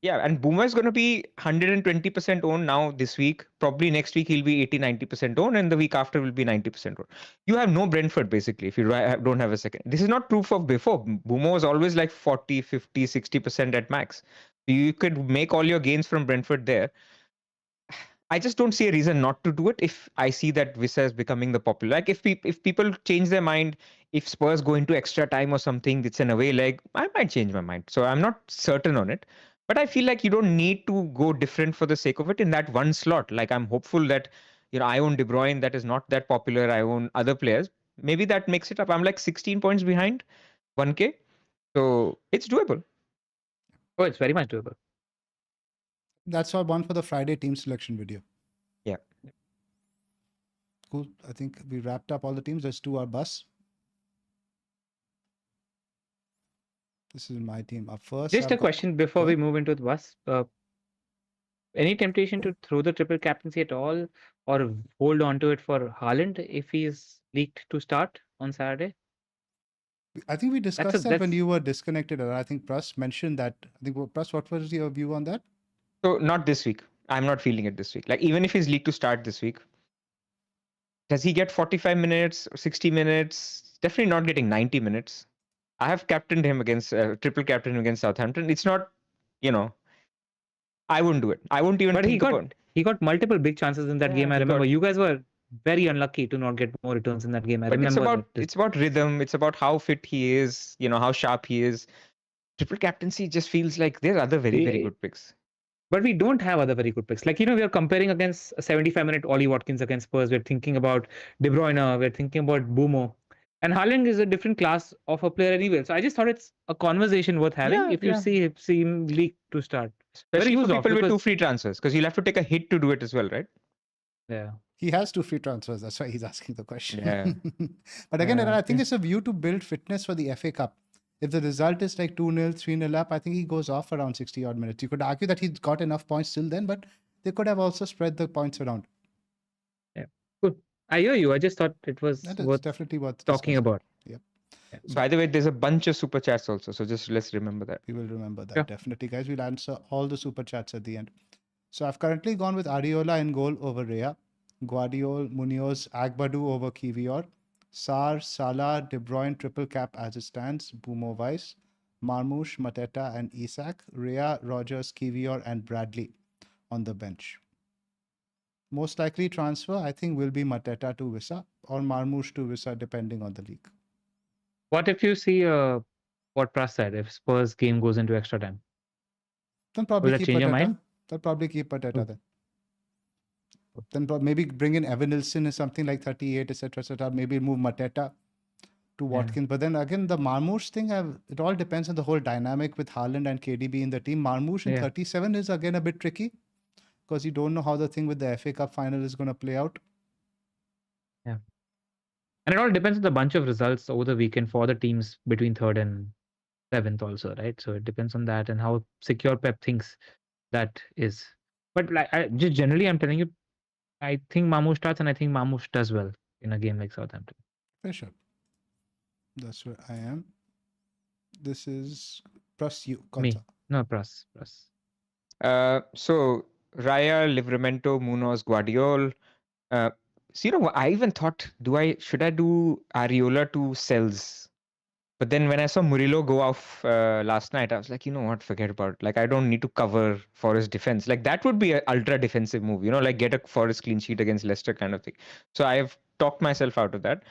yeah, and Boomer is going to be 120% owned now this week. Probably next week he'll be 80-90% owned, and the week after will be 90% owned. You have no Brentford basically if you don't have a second. This is not true for before. Boomer was always like 40, 50, 60% at max. You could make all your gains from Brentford there. I just don't see a reason not to do it if I see that Visa is becoming the popular. Like if people change their mind, if Spurs go into extra time or something, it's an away leg, I might change my mind. So I'm not certain on it. But I feel like you don't need to go different for the sake of it in that one slot. Like I'm hopeful that, I own De Bruyne, that is not that popular. I own other players. Maybe that makes it up. I'm like 16 points behind 1K. So it's doable. Oh, it's very much doable. That's our one for the Friday team selection video. Yeah. Cool. I think we wrapped up all the teams. Let's do our bus. This is my team. Up first. Just a question before we move into the bus. Any temptation to throw the triple captaincy at all or hold on to it for Haaland if he's leaked to start on Saturday? I think we discussed that when you were disconnected, and I think Pras mentioned that. I think, Pras, what was your view on that? So not this week. I'm not feeling it this week. Like even if he's league to start this week, does he get 45 minutes or 60 minutes? Definitely not getting 90 minutes. I have captained him against triple captain against Southampton. It's not, I wouldn't do it. I wouldn't even think about it. He got multiple big chances in that game. I remember you guys were very unlucky to not get more returns in that game. I remember it's about rhythm. It's about how fit he is, how sharp he is. Triple captaincy just feels like there are other very, very good picks. But we don't have other very good picks. Like, we are comparing against a 75-minute Ollie Watkins against Spurs. We're thinking about De Bruyne. We're thinking about Bumo. And Haaland is a different class of a player anyway. So I just thought it's a conversation worth having if you see him leak to start. Especially for people with 2 free transfers, because you'll have to take a hit to do it as well, right? Yeah. He has 2 free transfers. That's why he's asking the question. Yeah. But again, I think it's a view to build fitness for the FA Cup. If the result is like 2-0, 3-0 up, I think he goes off around 60 odd minutes. You could argue that he's got enough points till then, but they could have also spread the points around. Yeah. Good. I hear you. I just thought it was definitely worth talking about. Yep. Yeah. By the way, there's a bunch of super chats also. So just let's remember that. We will remember that. Yeah. Definitely, guys. We'll answer all the super chats at the end. So I've currently gone with Areola in goal over Rea, Guardiol, Munoz, Agbadu over Kiwior, Sar, Salah, De Bruyne triple cap as it stands, Bumo Vice, Marmoush, Mateta and Isak, Rea, Rogers, Kiwior and Bradley on the bench. Most likely transfer, I think, will be Mateta to Visa or Marmoush to Visa depending on the league. What if you see what Pras said, if Spurs game goes into extra time? Then probably keep Mateta. They'll probably keep Mateta then. Then maybe bring in Evan Nilsson or something like 38, etc., etc. Maybe move Mateta to Watkins. Yeah. But then again, the Marmoush thing, it all depends on the whole dynamic with Haaland and KDB in the team. Marmoush in 37 is again a bit tricky because you don't know how the thing with the FA Cup final is going to play out. Yeah. And it all depends on the bunch of results over the weekend for the teams between 3rd and 7th also, right? So it depends on that and how secure Pep thinks that is. But just generally, I'm telling you, I think Marmoush starts and I think Marmoush does well in a game like Southampton. For sure. That's where I am. This is Pras, you. Me. No, Pras. So Raya, Livramento, Munoz, Guardiol. So I even thought, should I do Ariola to Cells? But then when I saw Murillo go off last night, I was like, you know what, forget about it. Like, I don't need to cover Forest defense. Like, that would be an ultra defensive move, like get a Forest clean sheet against Leicester kind of thing. So I have talked myself out of that.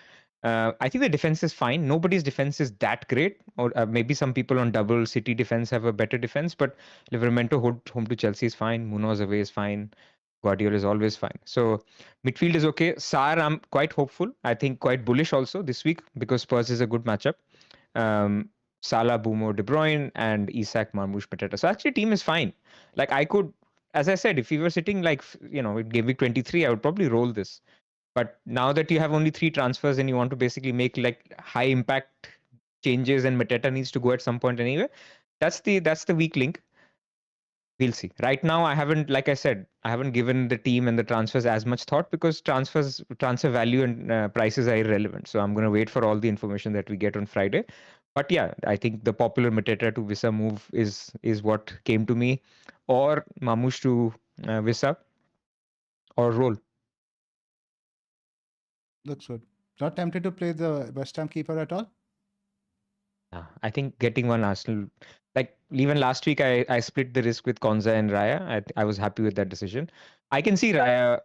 I think the defense is fine. Nobody's defense is that great. Or maybe some people on double City defense have a better defense. But Livramento home to Chelsea is fine. Munoz away is fine. Guardiola is always fine. So midfield is okay. Sarr, I'm quite hopeful. I think quite bullish also this week because Spurs is a good matchup. Salah, Bumo, De Bruyne, and Isak, Marmoush, Mateta. So actually, team is fine. Like I could, as I said, if we were sitting like in Game Week 23, I would probably roll this. But now that you have only 3 transfers and you want to basically make like high impact changes, and Mateta needs to go at some point anyway, that's the weak link. We'll see. Right now, I haven't given the team and the transfers as much thought because transfer value and prices are irrelevant. So I'm going to wait for all the information that we get on Friday. But yeah, I think the popular Mateta to Visa move is what came to me, or Marmoush to Visa, or roll. Looks good. Not tempted to play the West Ham keeper at all? I think getting one Arsenal, like even last week, I split the risk with Konza and Raya. I was happy with that decision. I can see Raya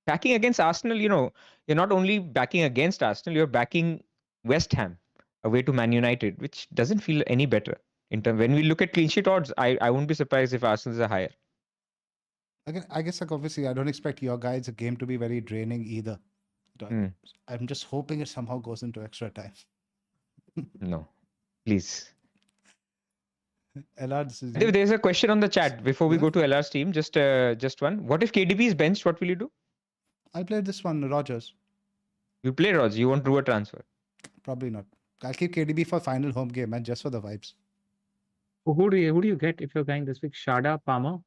backing against Arsenal. You're not only backing against Arsenal, you're backing West Ham away to Man United, which doesn't feel any better. When we look at clean sheet odds, I won't be surprised if Arsenal's are higher. Again, I guess obviously I don't expect your guys' game to be very draining either. I'm just hoping it somehow goes into extra time. No. Please. LR, this is There's a question on the chat before we go to LR's team. Just one. What if KDB is benched? What will you do? I'll play this one, Rodgers. You play Rodgers. You won't do a transfer. Probably not. I'll keep KDB for final home game, man, just for the vibes. Who do you get if you're going this week? Shada, Palmer?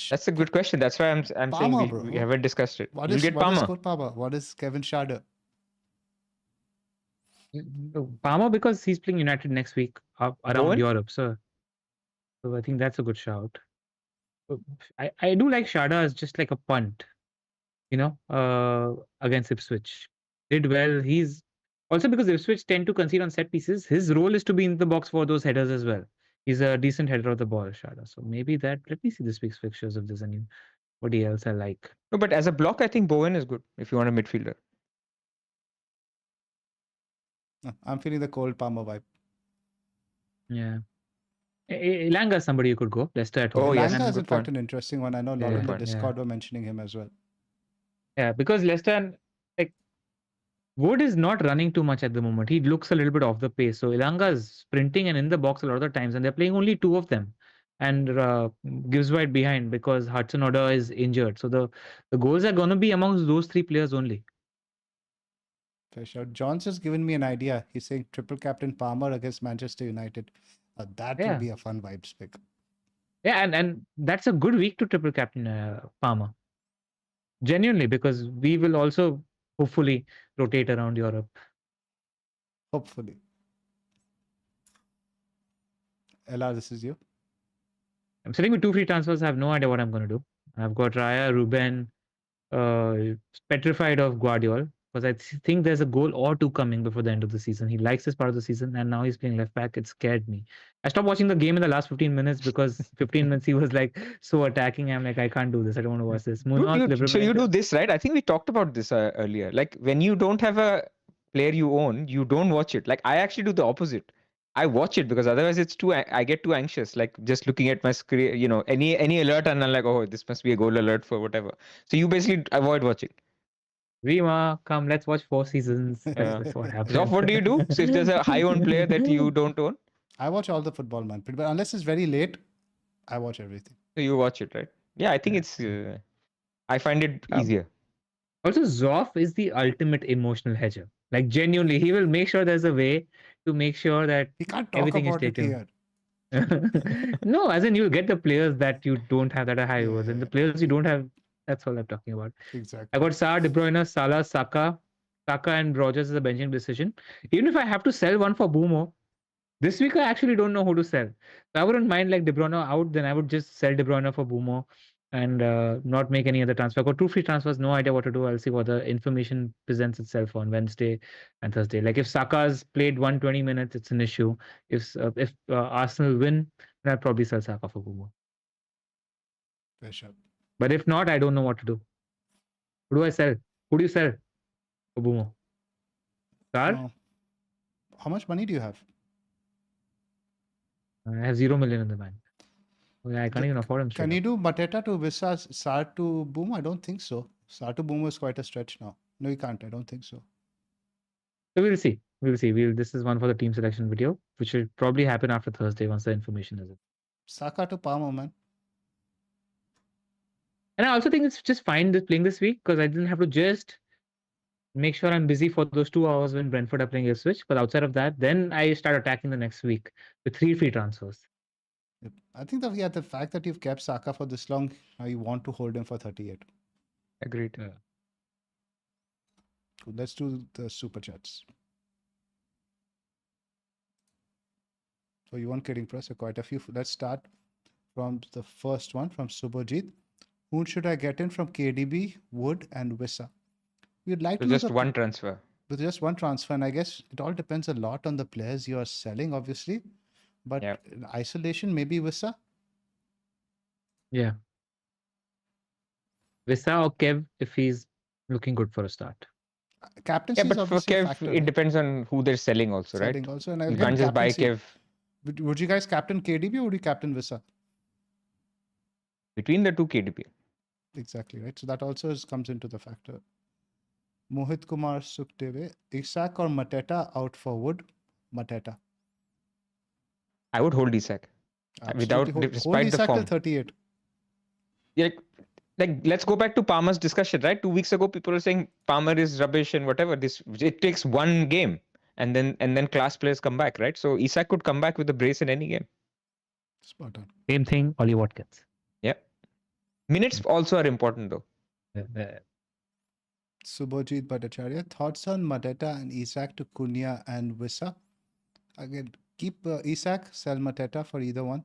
That's a good question. That's why I'm Palmer, saying we haven't discussed it. What is Palmer? What is Kevin Shada? Palmer, because he's playing United next week around Europe, so I think that's a good shout. I do like Shada as just like a punt, against Ipswich. Did well. He's also, because Ipswich tend to concede on set pieces, his role is to be in the box for those headers as well. He's a decent header of the ball, Shada. So maybe that. Let me see this week's fixtures if there's anybody else I like. No, but as a block, I think Bowen is good if you want a midfielder. I'm feeling the cold Palmer vibe. Yeah. Elanga is somebody you could go. Leicester at home. Oh, Elanga is in fact an interesting one. I know a lot in the Discord were mentioning him as well. Yeah, because Leicester, Wood is not running too much at the moment. He looks a little bit off the pace. So Elanga is sprinting and in the box a lot of the times, and they're playing only 2 of them. And gives wide behind because Hudson-Odoi is injured. So the goals are going to be amongst those 3 players only. Fair shout. John's just given me an idea. He's saying triple captain Palmer against Manchester United. That would be a fun vibes pick. Yeah, and that's a good week to triple captain Palmer. Genuinely, because we will also hopefully rotate around Europe. Hopefully. LR, this is you. I'm sitting with 2 free transfers. I have no idea what I'm going to do. I've got Raya, Ruben, petrified of Guardiola, because I think there's a goal or 2 coming before the end of the season. He likes this part of the season, and now he's playing left back. It scared me. I stopped watching the game in the last 15 minutes because 15 minutes he was like so attacking. I'm like, I can't do this. I don't want to watch this. So you do this, right? I think we talked about this earlier. Like when you don't have a player you own, you don't watch it. Like I actually do the opposite. I watch it because otherwise I get too anxious. Like just looking at my screen, any alert, and I'm like, oh, this must be a goal alert for whatever. So you basically avoid watching. Rima, come, let's watch 4 seasons. That's what happens. Zoph, what do you do? So if there's a high-owned player that you don't own? I watch all the football, man. But unless it's very late, I watch everything. So you watch it, right? Yeah, I think it's... I find it easier. Also, Zoph is the ultimate emotional hedger. Like, genuinely, he will make sure there's a way to make sure that he can't talk everything about is taken. Here. No, as in you'll get the players that you don't have that are high overs, and the players you don't have, that's all I'm talking about. Exactly. I got Sarr, De Bruyne, Salah, Saka and Rodgers is a benching decision. Even if I have to sell one for Boomo, This week, I actually don't know who to sell. So I wouldn't mind like De Bruyne out, then I would just sell De Bruyne for Boomo and not make any other transfer. I've got 2 free transfers, no idea what to do. I'll see what the information presents itself on Wednesday and Thursday. Like if Saka's played 120 minutes, it's an issue. If Arsenal win, then I'll probably sell Saka for Boomo. Sure. But if not, I don't know what to do. Who do I sell? Who do you sell for Boomo? Sar? How much money do you have? I have 0 million in the bank. I can't even afford him. Can you do Mateta to Visa, Sar to Boom? I don't think so. Sar to Boom is quite a stretch now. No, you can't. I don't think so. So we'll see. We'll see. This is one for the team selection video, which will probably happen after Thursday once the information is in. Saka to Palmer, man. And I also think it's just fine playing this week because I didn't have to just make sure I'm busy for those 2 hours when Brentford are playing Ipswich. But outside of that, then I start attacking the next week with 3 free transfers. I think that the fact that you've kept Saka for this long, you want to hold him for 38. Agreed. Yeah. Cool. Let's do the super chats. So you weren't kidding, Pras. Quite a few. Let's start from the first one from Subhajit. Who should I get in from KDB, Wood, and Wissa? We'd like to just one transfer. With just one transfer, and I guess it all depends a lot on the players you are selling, obviously. But in isolation, maybe Wissa. Yeah. Wissa or Kev if he's looking good for a start. Captaincy but is for Kev, factor, it depends on who they're selling also, right? Also, and you can't just buy Kev. Would you guys captain KDB or would you captain Wissa? Between the two, KDB. Exactly, right? So that also comes into the factor. Mohit Kumar Sukhdeve, Isak or Mateta out for Wood? Mateta. I would hold Isak. Despite the form. Till 38. Yeah, like let's go back to Palmer's discussion, right? 2 weeks ago, people were saying Palmer is rubbish and whatever. It takes one game, and then class players come back, right? So Isak could come back with a brace in any game. Spot on. Same thing, Ollie Watkins. Yeah. Minutes also are important though. Subhajit Bhattacharya, thoughts on Mateta and Isak to Cunha and Wissa? Again, keep Isak, sell Mateta for either one.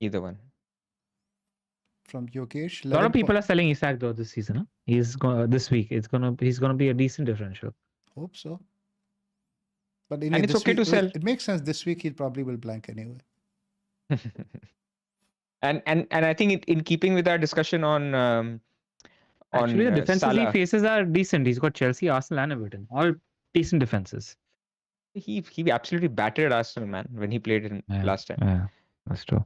Either one. From Yogesh. A lot of people are selling Isak though this season. Huh? This week. He's gonna be a decent differential. Hope so. But and it's okay to sell. It makes sense. This week he probably will blank anyway. and I think in keeping with our discussion on actually the defenses he faces are decent. He's got Chelsea, Arsenal, and Everton. All decent defenses. He absolutely battered Arsenal, man, when he played in last time. Yeah, that's true.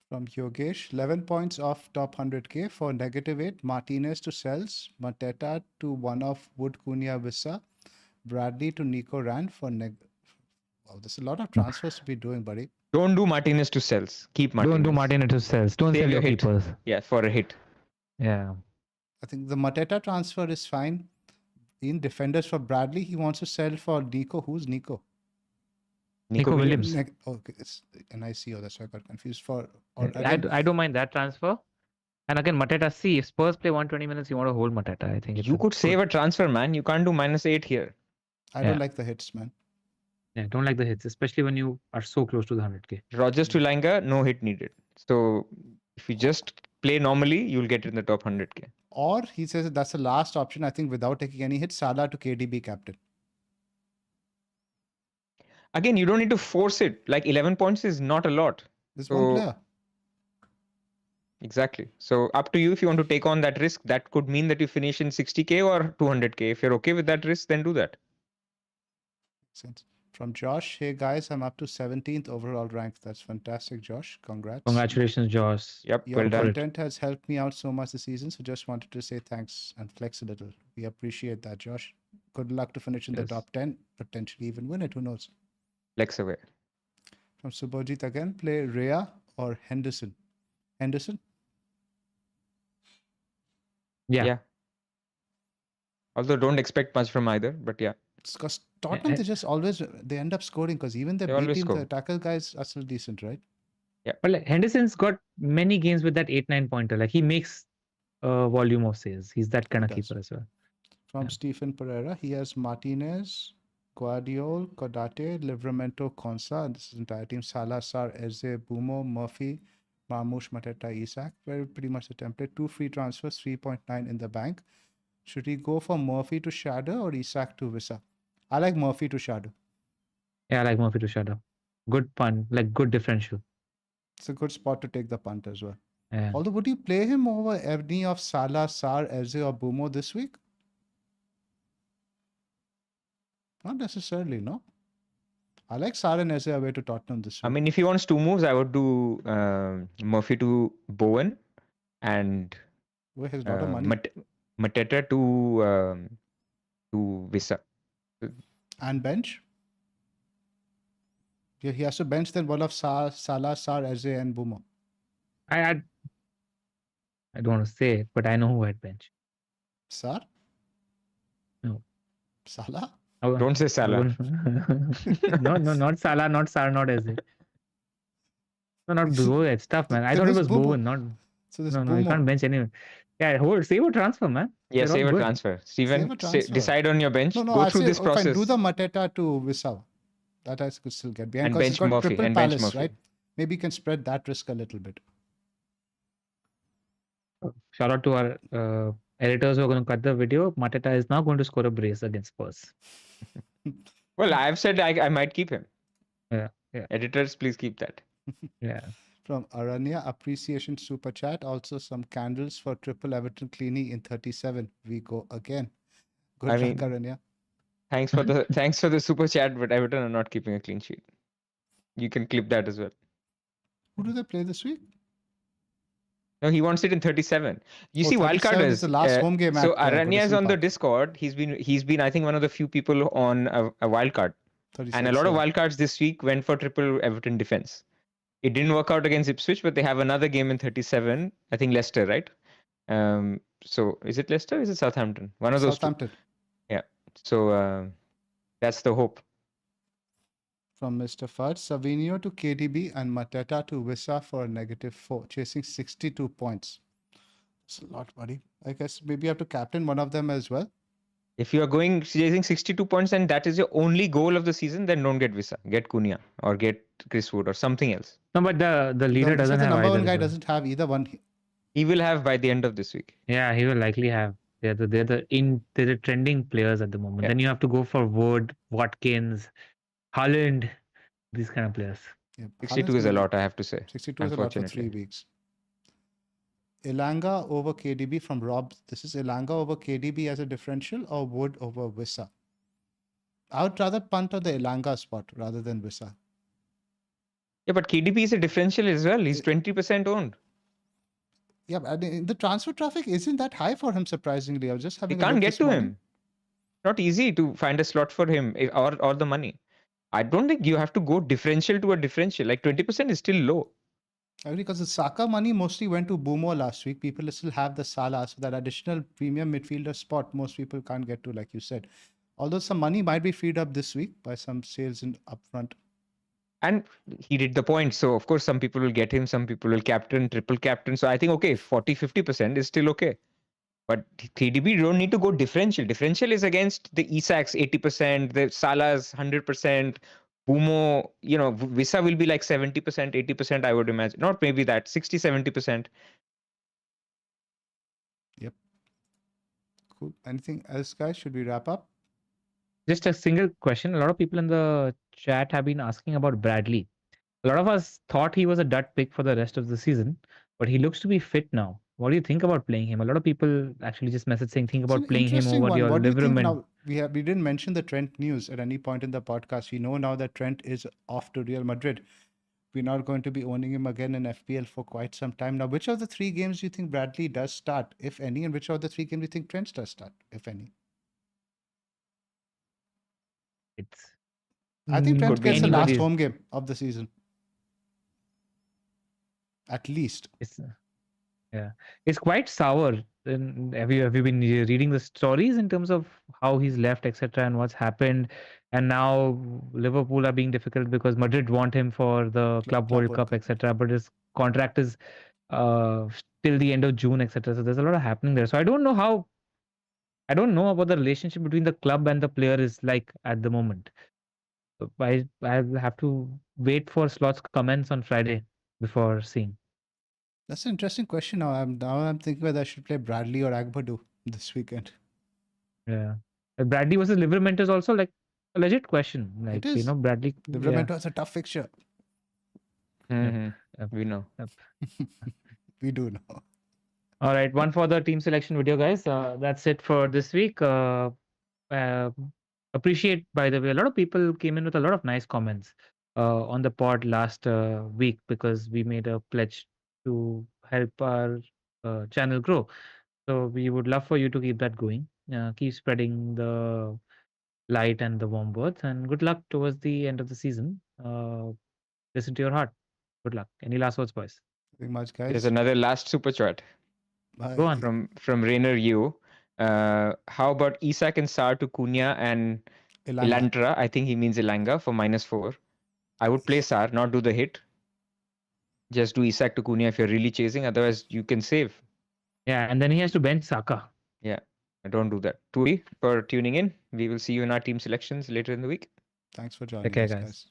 From Yogesh, 11 points off top 100k for -8. Martinez to sells, Mateta to one of Wood, Cunha, Wissa, Bradley to Nico Rand for Wow, there's a lot of transfers to be doing, buddy. Don't do Martinez to sells. Keep Martinez. Don't do Martinez to sells. Don't sell your keepers. Yeah, for a hit. Yeah. I think the Mateta transfer is fine. In defenders for Bradley, he wants to sell for Nico. Who's Nico? Nico Williams. Okay, and I see. Oh, that's why I got confused. I don't mind that transfer. And again, Mateta, see, if Spurs play 120 minutes, you want to hold Mateta. I think you could save a transfer, man. You can't do -8 here. I don't like the hits, man. Yeah, don't like the hits, especially when you are so close to the 100k. Rogers to Langa, no hit needed. So if you just play normally, you'll get in the top 100k. Or he says that's the last option. I think without taking any hits, Salah to KDB captain. Again, you don't need to force it. Like 11 points is not a lot. There's one player. Exactly. So up to you if you want to take on that risk. That could mean that you finish in 60k or 200k. If you're okay with that risk, then do that. Makes sense. From Josh, hey guys, I'm up to 17th overall rank. That's fantastic, Josh. Congrats. Congratulations, Josh. Yep, Your well done. content has helped me out so much this season, so just wanted to say thanks and flex a little. We appreciate that, Josh. Good luck to finish in the top 10, potentially even win it. Who knows? Flex away. From Subhajit again, play Rhea or Henderson? Henderson? Yeah. Although don't expect much from either, but yeah. It's because Tottenham, they end up scoring because even the B team, the tackle guys are still decent, right? Yeah. But like, Henderson's got many games with that 8-9 pointer. Like he makes a volume of saves. He's that kind of keeper as well. From Stephen Pereira, he has Martinez, Guardiol, Kodate, Livramento, Konsa. This is entire team. Salah, Sar, Eze, Bumo, Murphy, Marmoush, Mateta, Isak. Very pretty much the template. 2 free transfers, 3.9 in the bank. Should he go for Murphy to Shadow or Isak to Visa? I like Murphy to Shadow. Yeah, I like Murphy to Shadow. Good punt, like good differential. It's a good spot to take the punt as well. Yeah. Although, would you play him over any of Salah, Sar, Eze, or Bumo this week? Not necessarily, no. I like Sar and Eze away to Tottenham this week. I mean, if he wants 2 moves, I would do Murphy to Bowen and Where his lot of money. Mateta to Visa. And bench? Yeah, he has to bench then one of Salah, Sar, Eze, and Bumo. I don't want to say it, but I know who I'd bench. Sar? No. Salah? Don't say Salah. No, not Salah, not Sar, not Eze. No, not Bowen. It's tough, man. I thought it was Bowen, not. So this No, you can't bench anyone. Yeah, save a transfer, man. Yeah, save a transfer. Steven, decide on your bench. No, go through this process. Fine, do the Mateta to Visa. That I could still get behind. And bench Murphy. And bench Murphy. Right? Maybe you can spread that risk a little bit. Shout out to our editors who are going to cut the video. Mateta is now going to score a brace against Spurs. Well, I've said I might keep him. Yeah. Editors, please keep that. Yeah. From Aranya, appreciation super chat. Also some candles for triple Everton Cleany in 37. We go again. Good luck, Aranya. Thanks for the super chat, but Everton are not keeping a clean sheet. You can clip that as well. Who do they play this week? No, he wants it in 37. You see, Wildcard is the last home game. So Aranya is on the Discord. He's been I think one of the few people on a Wildcard. And a lot of Wildcards this week went for triple Everton defense. It didn't work out against Ipswich, but they have another game in 37. I think Leicester, right? So is it Leicester or is it Southampton? One of those Southampton. Two. Yeah. So that's the hope. From Mr. Fudge, Savinio to KDB and Mateta to Visa for a -4, chasing 62 points. It's a lot, buddy. I guess maybe you have to captain one of them as well. If you are going chasing 62 points and that is your only goal of the season, then don't get Visa. Get Cunha or get Chris Wood or something else. No, but the leader doesn't have the number one guy either. Doesn't have either one. He will have by the end of this week. Yeah, he will likely have. They're the trending players at the moment. Yeah. Then you have to go for Wood, Watkins, Haaland, these kind of players. Yeah, 62 is a lot, I have to say. 62 is a lot for 3 weeks. Elanga over KDB from Rob. This is Elanga over KDB as a differential or Wood over Visa? I would rather punt on the Elanga spot rather than Visa. Yeah, but KDB is a differential as well. He's 20% owned. Yeah, but the transfer traffic isn't that high for him, surprisingly. I was just having You can't get to him. Not easy to find a slot for him or the money. I don't think you have to go differential to a differential. Like 20% is still low. Because the Saka money mostly went to Bumo last week. People still have the Salah, so that additional premium midfielder spot most people can't get to, like you said. Although some money might be freed up this week by some sales in upfront. And he did the point. So, of course, some people will get him. Some people will captain, triple captain. So, I think, okay, 40-50% is still okay. But KDB, you don't need to go differential. Differential is against the Isaks 80%, the Salah's 100%. Bumo, Visa will be like 70%, 80%, I would imagine. Not maybe that, 60-70%. Yep. Cool. Anything else, guys? Should we wrap up? Just a single question. A lot of people in the chat have been asking about Bradley. A lot of us thought he was a dud pick for the rest of the season, but he looks to be fit now. What do you think about playing him? A lot of people actually just message saying, think about playing him over your Liverman. We didn't mention the Trent news at any point in the podcast. We know now that Trent is off to Real Madrid. We're not going to be owning him again in FPL for quite some time. Now, which of the 3 games do you think Bradley does start, if any? And which of the 3 games do you think Trent does start, if any? I think Trent gets the last home game of the season. At least. It's quite sour. Have you been reading the stories in terms of how he's left, etc., and what's happened? And now Liverpool are being difficult because Madrid want him for the Club World Cup, etc. But his contract is till the end of June, etc. So there's a lot of happening there. So I don't know how I don't know about the relationship between the club and the player is like at the moment. So I'll have to wait for Slots comments on Friday before seeing. That's an interesting question. Now I'm thinking whether I should play Bradley or Agbadu this weekend. Yeah. Bradley versus Livermore is also like a legit question. Like, It is. Bradley. Livermore has a tough fixture. Yep. We know. Yep. We do know. All right. One for the team selection video, guys. That's it for this week. Appreciate, by the way, a lot of people came in with a lot of nice comments on the pod last week because we made a pledge to help our channel grow. So we would love for you to keep that going. Keep spreading the light and the warm words, and good luck towards the end of the season. Listen to your heart. Good luck. Any last words, boys? Nothing much, There's guys. another last super chat. Bye. Go on. From Rainer Yu. How about Isak and Sar to Cunha and Elantra? I think he means Elanga for -4. I would play Sar, not do the hit. Just do Isak to Cunha if you're really chasing. Otherwise, you can save. Yeah, and then he has to bench Saka. Yeah, don't do that. Turi for tuning in. We will see you in our team selections later in the week. Thanks for joining Okay, us, guys. guys.